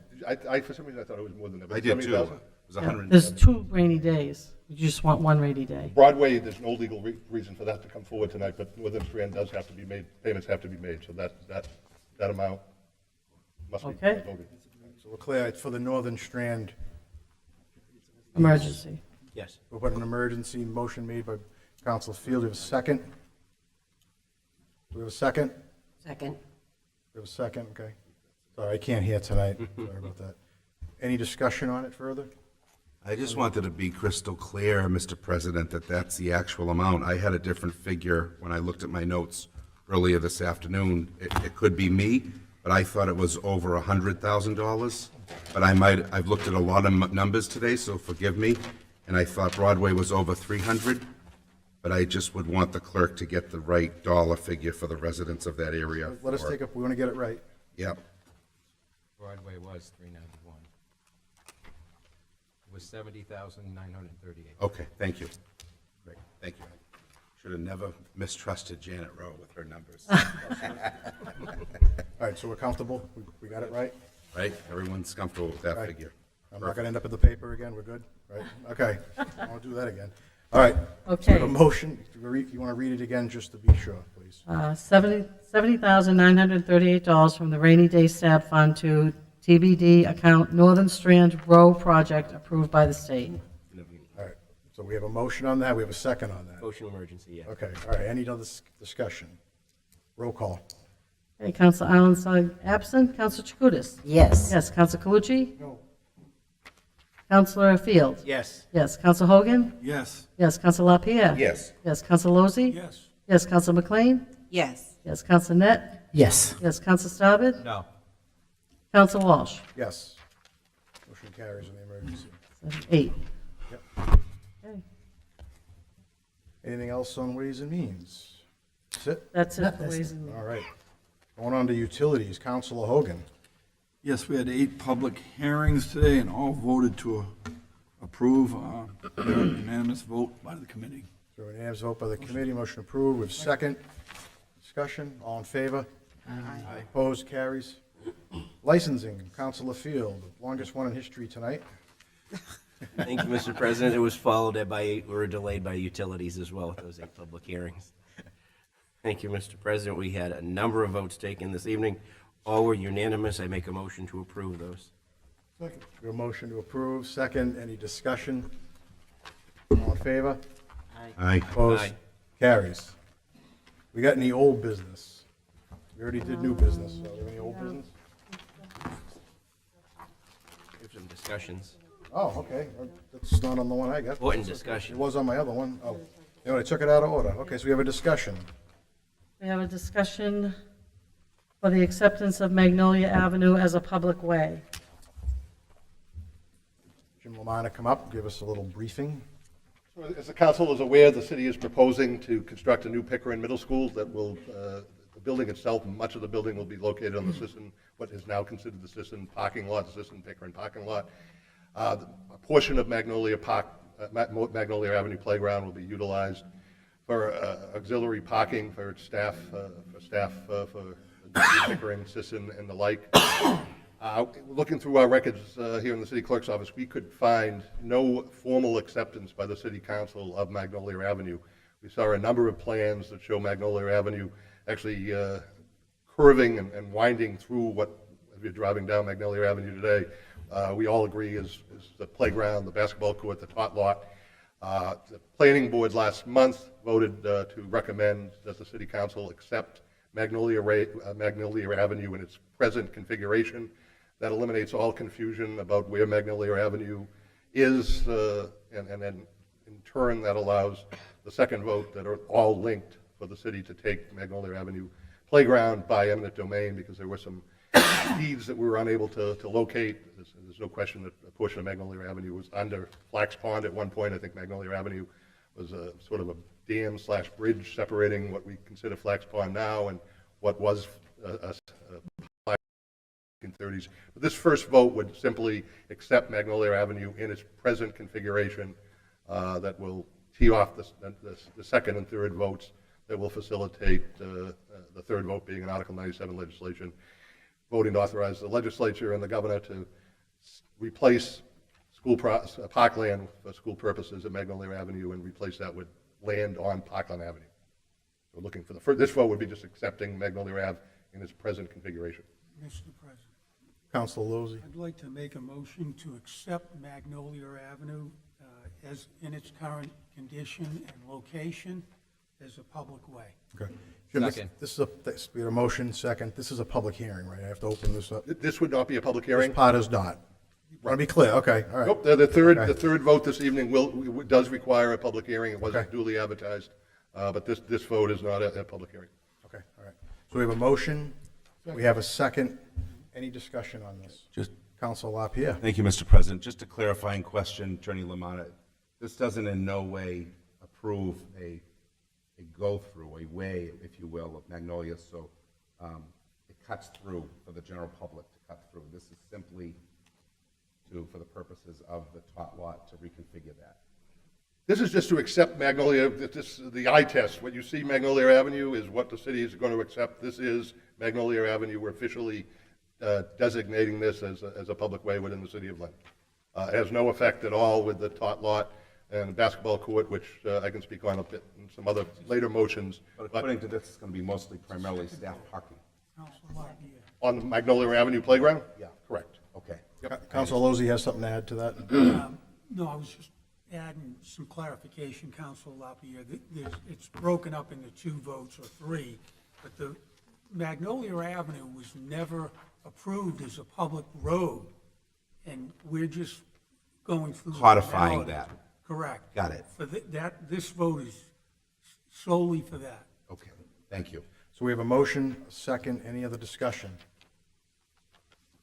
For some reason, I thought it was more than that. I did too. 70,000? It was Yeah, 100. there's 2 rainy days. You just want 1 rainy day. Broadway, there's no legal reason for that to come forward tonight, but Northern Strand does have to be made, payments have to be made, so that amount must be Okay. voted. So we're clear, it's for the Northern Strand. Emergency. Yes. We'll put an emergency motion made by Council Field. Do we have a second? Do we have a second? Second. We have a second, okay. Sorry, I can't hear tonight. Sorry about that. Any discussion on it further? I just wanted to be crystal clear, Mr. President, that that's the actual amount. I had a different figure when I looked at my notes earlier this afternoon. It could be me, but I thought it was over $100,000. But I've looked at a lot of numbers today, so forgive me. And I thought Broadway was over 300, but I just would want the clerk to get the right dollar figure for the residents of that area. Let us take up, we want to get it right. Yep. Broadway was 391. It was 70,938. Okay, thank you. Great, thank you. Should have never mistrusted Janet Rowe with her numbers. All right, so we're comfortable? We got it right? Right, everyone's comfortable with that Right. figure. I'm not going to end up in the paper again, we're good? Right, okay. I won't do that again. All right. So we Okay. have a motion, you want to read it again, just to be sure, please? $70,938 from the rainy day stab fund to TBD account Northern Strand Row project approved by the state. All right, so we have a motion on that, we have a second on that. Motion emergency, yeah. Okay, all right, any other discussion? Roll call. Okay, Council Island absent. Council Chakutis? Yes. Yes. Council Calucci? No. Councilor Field? Yes. Yes. Council Hogan? Yes. Yes. Council LaPierre? Yes. Yes. Council Lozey? Yes. Yes. Council McLean? Yes. Yes. Council Net? Yes. Yes. Council Staubed? No. Council Walsh? Yes. Motion carries in the emergency. 8. Yep. Okay. Anything else on Ways and Means? That's it? That's it for Ways and Means. All right. Going on to Utilities, Councilor Hogan. Yes, we had 8 public hearings today and all voted to approve, unanimous vote by the committee. So unanimous vote by the committee, motion approved, with second. Discussion, all in favor? Aye. Opposed, carries. Licensing, Councilor Field, longest one in history tonight. Thank you, Mr. President. It was followed by, we were delayed by utilities as well with those 8 public hearings. Thank you, Mr. President. We had a number of votes taken this evening. All were unanimous. I make a motion to approve those. Second. We have a motion to approve, second, any discussion? All in favor? Aye. Opposed? Aye. Carries. We got any old business? We already did new business, so we have any old business? We have some discussions. Oh, okay, that's not on the one I got. Important discussion. It was on my other one. Oh, you know, I took it out of order. Okay, so we have a discussion. We have a discussion for the acceptance of Magnolia Avenue as a public way. Jim Lamana, come up, give us a little briefing. So as the council is aware, the city is proposing to construct a new Pickering Middle School that will, the building itself, much of the building will be located on the Sisson, what is now considered the Sisson parking lot, the Sisson Pickering parking lot. A portion of Magnolia Magnolia Avenue Playground will be utilized for auxiliary parking for staff, for Pickering, Sisson, and the like. Looking through our records here in the city clerk's office, we could find no formal acceptance by the city council of Magnolia Avenue. We saw a number of plans that show Magnolia Avenue actually curving and winding through what, if you're driving down Magnolia Avenue today, we all agree is the playground, the basketball court, the tot lot. The planning board last month voted to recommend that the city council accept Magnolia Avenue in its present configuration. That eliminates all confusion about where Magnolia Avenue is, and then in turn that allows the second vote that are all linked for the city to take Magnolia Avenue Playground by eminent domain, because there were some deeds that we were unable to locate. There's no question that a portion of Magnolia Avenue was under Flax Pond at one point. I think Magnolia Avenue was a sort of a dam/bridge separating what we consider Flax Pond now and what was a 1930s. But this first vote would simply accept Magnolia Avenue in its present configuration that will tee off the second and third votes that will facilitate the third vote being an Article 97 legislation, voting to authorize the legislature and the governor to replace parkland for school purposes at Magnolia Avenue and replace that with land on Parkland Avenue. We're looking for this vote would be just accepting Magnolia Ave in its present configuration. Mr. President, Councilor Lozey. I'd like to make a motion to accept Magnolia Avenue as in its current condition and location as a public way. Okay. Jim, Second. we had a motion, second. This is a public hearing, right? I have to open this up. This would not be a public hearing. This part is not. Want to be clear? Okay, all right. Nope, the third vote this evening does require a public hearing. It wasn't duly advertised, but this vote is not a public hearing. Okay, all right. So we have a motion. We have a second. Any discussion on this? Just Councilor LaPierre. Thank you, Mr. President. Just a clarifying question, Attorney Lamanna. This doesn't in no way approve a go-through, a way, if you will, of Magnolia, so it cuts through for the general public to cut through. This is simply for the purposes of the tot lot to reconfigure that. This is just to accept Magnolia, the eye test. What you see Magnolia Avenue is what the city is going to accept. This is Magnolia Avenue. We're officially designating this as a public way within the city of Lynn. It has no effect at all with the tot lot and the basketball court, which I can speak on a bit in some other later motions. But according to this, it's going to be mostly primarily staff parking. On the Magnolia Avenue playground? Yeah. Correct. Okay. Councilor Lozey has something to add to that? No, I was just adding some clarification, Councilor LaPierre. It's broken up into 2 votes or 3, but the Magnolia Avenue was never approved as a public road, and we're just going through Codifying that. Correct. Got it. For this vote is solely for that. Okay, thank you. So we have a motion, a second. Any other discussion?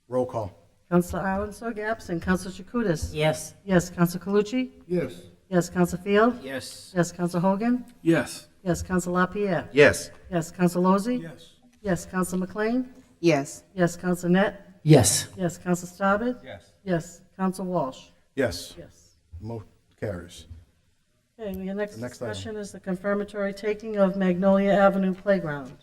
Roll call. Councilor Aronsog, absent. Councilor Chakutis? Yes. Yes. Councilor Calucci? Yes. Yes. Councilor Field? Yes. Yes. Councilor Hogan? Yes. Yes. Councilor LaPierre? Yes. Yes. Councilor Lozey? Yes. Yes. Councilor McLean? Yes. Yes. Councilor Net? Yes. Yes. Councilor Starbird? Yes. Yes. Councilor Walsh? Yes. Yes. Carries. Okay, the next The next item. discussion is the confirmatory taking of Magnolia Avenue Playground.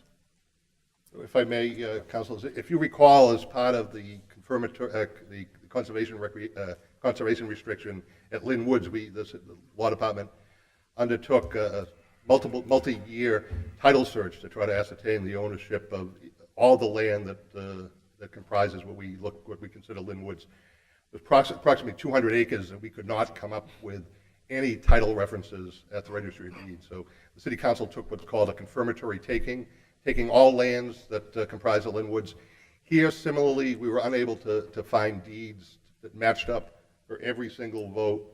If I may, Councilors, if you recall, as part of the the conservation restriction at Lynn Woods, the law department undertook a multi-year title search to try to ascertain the ownership of all the land that comprises what we consider Lynn Woods. There's approximately 200 acres that we could not come up with any title references at the Registry of Deeds. So the City Council took what's called a confirmatory taking all lands that comprise the Lynn Woods. Here, similarly, we were unable to find deeds that matched up for every single vote,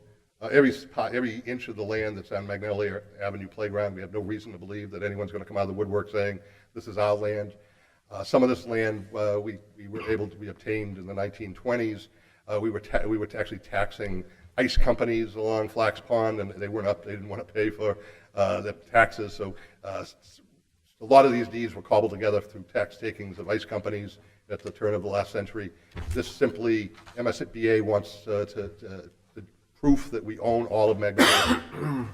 every inch of the land that's on Magnolia Avenue Playground. We have no reason to believe that anyone's going to come out of the woodwork saying, this is our land. Some of this land we were able to be obtained in the 1920s. We were actually taxing ice companies along Flax Pond, and they didn't want to pay for the taxes. So a lot of these deeds were cobbled together through tax takings of ice companies at the turn of the last century. This simply, MSBA wants proof that we own all of Magnolia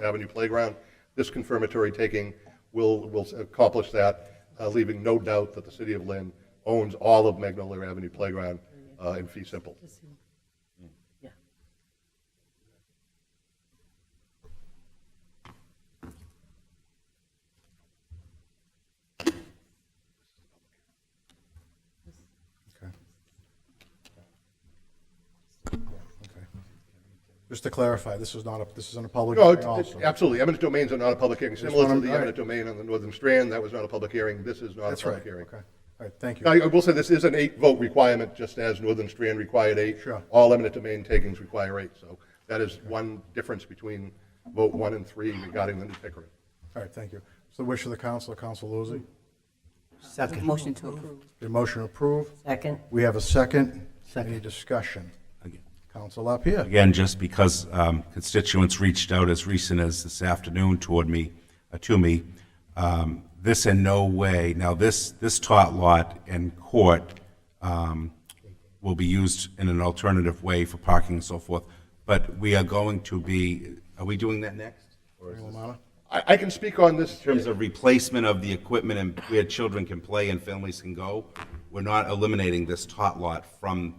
Avenue Playground. This confirmatory taking will accomplish that, leaving no doubt that the City of Lynn owns all of Magnolia Avenue Playground in fee simple. Yeah. Just to clarify, this isn't a public No, hearing also. absolutely. Eminent domains are not a public hearing. Just Similar to wanna- the all right. eminent domain on the Northern Strand, that was not a public hearing. This is not a That's public right. hearing. Okay. All right, thank you. Now, I will say this is an 8-vote requirement, just as Northern Strand required 8. Sure. All eminent domain takings require 8. So that is one difference between vote 1 and 3 regarding the new Pickering. All right, thank you. So the wish of the council, Council Lozey? Second. Motion to approve. The motion approved. Second. We have a second. Any discussion? Council LaPierre. Again, just because constituents reached out as recent as this afternoon to me, this in no way, now this tot lot and court will be used in an alternative way for parking and so forth. But we are going to be, are we doing that next? Or is this- I can speak on this. In terms of replacement of the equipment and where children can play and families can go, we're not eliminating this tot lot from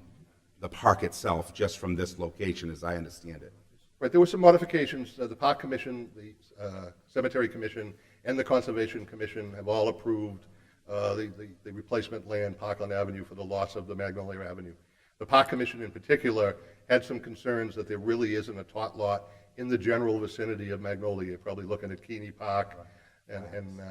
the park itself, just from this location, as I understand it. Right, there were some modifications. The Park Commission, the Cemetery Commission, and the Conservation Commission have all approved the replacement land, Parkland Avenue, for the loss of the Magnolia Avenue. The Park Commission in particular had some concerns that there really isn't a tot lot in the general vicinity of Magnolia. You're probably looking at Keeney Park, and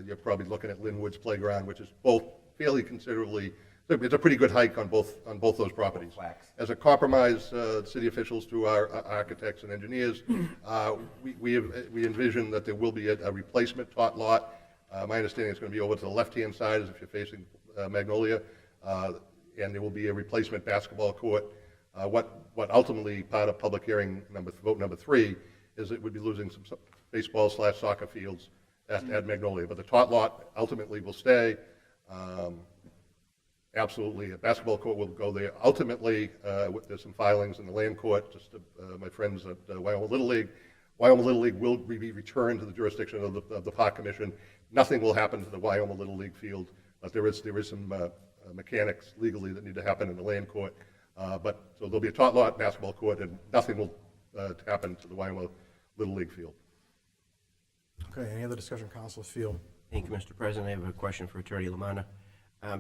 you're probably looking at Lynn Woods Playground, which is both fairly considerably, it's a pretty good hike on both those properties. As a compromise, city officials through our architects and engineers, we envision that there will be a replacement tot lot. My understanding is going to be over to the left-hand side as if you're facing Magnolia, and there will be a replacement basketball court. What ultimately, part of public hearing vote number 3, is it would be losing some baseball/soccer fields at Magnolia. But the tot lot ultimately will stay. Absolutely, a basketball court will go there. Ultimately, there's some filings in the land court, just my friends at Wyoming Little League. Wyoming Little League will be returned to the jurisdiction of the Park Commission. Nothing will happen to the Wyoming Little League field, but there is some mechanics legally that need to happen in the land court. So there'll be a tot lot basketball court, and nothing will happen to the Wyoming Little League field. Okay, any other discussion, Councilor Field? Thank you, Mr. President. I have a question for Attorney Lamanna.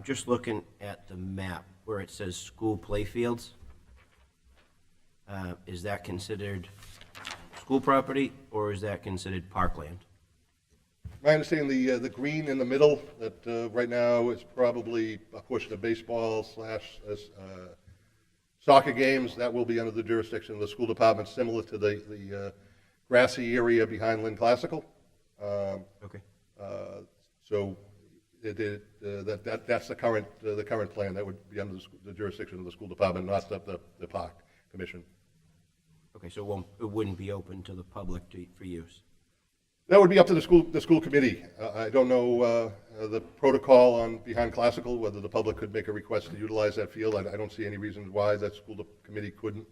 Just looking at the map where it says school playfields, is that considered school property or is that considered parkland? My understanding, the green in the middle, that right now is probably a portion of baseball / soccer games, that will be under the jurisdiction of the school department, similar to the grassy area behind Lynn Classical. Okay. So that's the current plan. That would be under the jurisdiction of the school department, not the Park Commission. Okay, so it wouldn't be open to the public for use? That would be up to the school committee. I don't know the protocol on behind Classical, whether the public could make a request to utilize that field. I don't see any reason why that school committee couldn't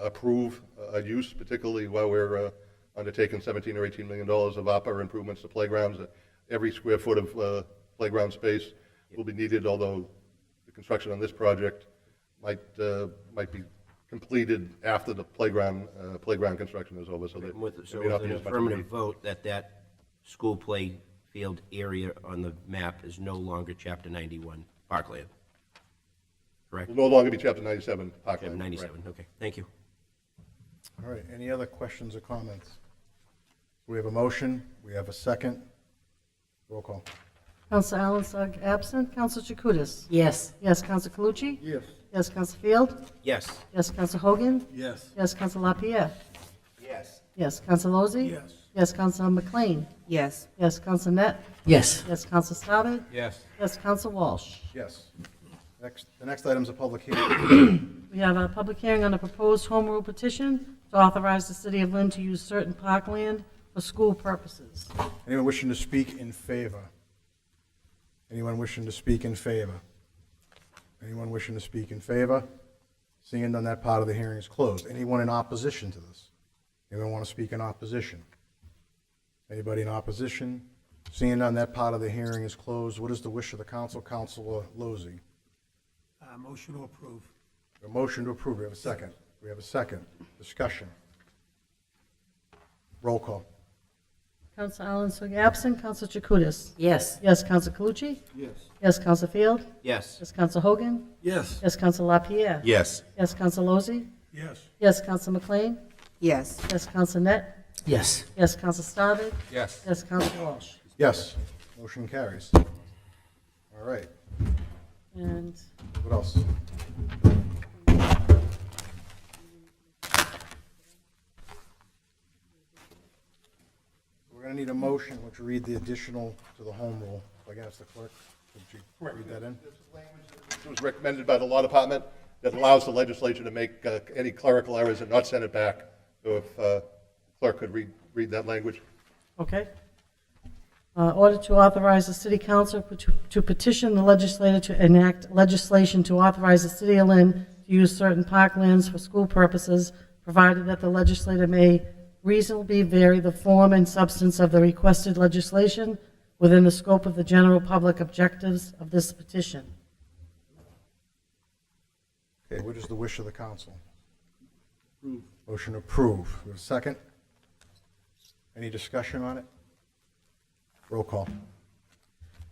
approve a use, particularly while we're undertaking $17 or $18 million of ARPA improvements to playgrounds. Every square foot of playground space will be needed, although the construction on this project might be completed after the playground construction is over. So that With may not an be as much affirmative need. vote that school play field area on the map is no longer Chapter 91 parkland, correct? Will no longer be Chapter 97 parkland. Chapter 97, correct. okay, thank you. All right, any other questions or comments? We have a motion, we have a second. Roll call. Counsel Allen Sugg absent. Counsel Chakutis? Yes. Yes, Counsel Calucci? Yes. Yes, Counsel Field? Yes. Yes, Counsel Hogan? Yes. Yes, Counsel LaPierre? Yes. Yes, Counsel Lozey? Yes. Yes, Counsel McLean? Yes. Yes, Counsel Net? Yes. Yes, Counsel Staben? Yes. Yes, Counsel Walsh? Yes. The next item is a public hearing. We have a public hearing on a proposed home rule petition to authorize the city of Lynn to use certain parkland for school purposes. Anyone wishing to speak in favor? Anyone wishing to speak in favor? Anyone wishing to speak in favor? Seeing none, that part of the hearing is closed. Anyone in opposition to this? Anyone want to speak in opposition? Anybody in opposition? Seeing none, that part of the hearing is closed. What is the wish of the council? Councilor Lozey. Motion to approve. A motion to approve. We have a second. We have a second. Discussion. Roll call. Counsel Allen Sugg absent. Counsel Chakutis? Yes. Yes, Counsel Calucci? Yes. Yes, Counsel Field? Yes. Yes, Counsel Hogan? Yes. Yes, Counsel LaPierre? Yes. Yes, Counsel Lozey? Yes. Yes, Counsel McLean? Yes. Yes, Counsel Net? Yes. Yes, Counsel Staben? Yes. Yes, Counsel Walsh? Yes. Motion carries. All right. And What else? We're going to need a motion, which will read the additional to the home rule. I guess the clerk, would you read that in? It was recommended by the law department that allows the legislature to make any clerical errors and not send it back. So if clerk could read that language. Okay. Order to authorize the city council to petition the legislature to enact legislation to authorize the city of Lynn to use certain parklands for school purposes, provided that the legislator may reasonably vary the form and substance of the requested legislation within the scope of the general public objectives of this petition. Okay, what is the wish of the council? Motion to approve. We have a second? Any discussion on it? Roll call.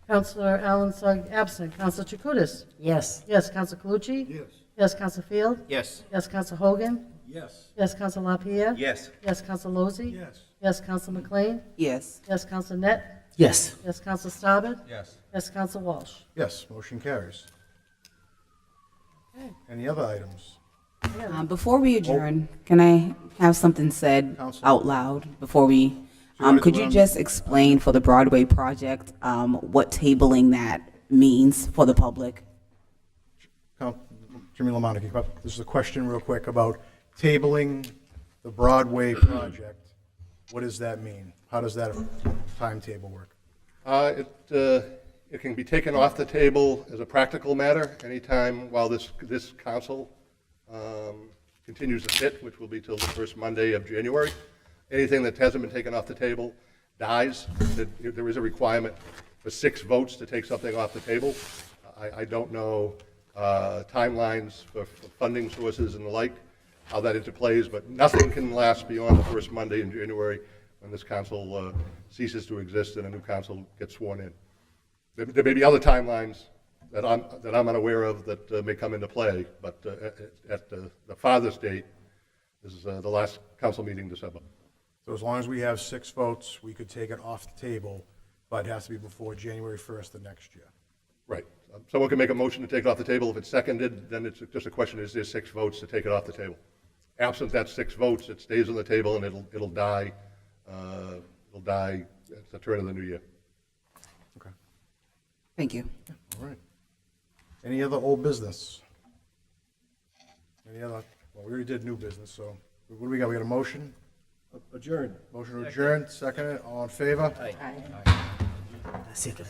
Councilor Allen Sugg absent. Councilor Chakutis? Yes. Yes. Councilor Calucci? Yes. Yes. Councilor Field? Yes. Yes. Councilor Hogan? Yes. Yes. Councilor LaPierre? Yes. Yes. Councilor Lozey? Yes. Yes. Councilor McLean? Yes. Yes. Councilor Net? Yes. Yes. Councilor Starbird? Yes. Yes. Councilor Walsh? Yes, motion carries. Any other items? Before we adjourn, can I have something said Council. out loud before we? So what is Could it you on- just explain for the Broadway project what tabling that means for the public? Jimmy Lamont, can you come up? This is a question real quick about tabling the Broadway project. What does that mean? How does that timetable work? It can be taken off the table as a practical matter anytime while this council continues to sit, which will be till the first Monday of January. Anything that hasn't been taken off the table dies. There is a requirement for 6 votes to take something off the table. I don't know timelines for funding sources and the like, how that interplays, but nothing can last beyond the first Monday in January when this council ceases to exist and a new council gets sworn in. There may be other timelines that I'm unaware of that may come into play, but at the farthest date, this is the last council meeting in December. So as long as we have 6 votes, we could take it off the table, but it has to be before January 1st of next year. Right. Someone can make a motion to take it off the table. If it's seconded, then it's just a question, is there 6 votes to take it off the table? Absent that 6 votes, it stays on the table and it'll die. It'll die at the turn of the new year. Okay. Thank you. All right. Any other old business? Any other, well, we already did new business, so what do we got? We got a motion? Adjourn. Motion to adjourn, second, all in favor? Aye. That's it.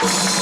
you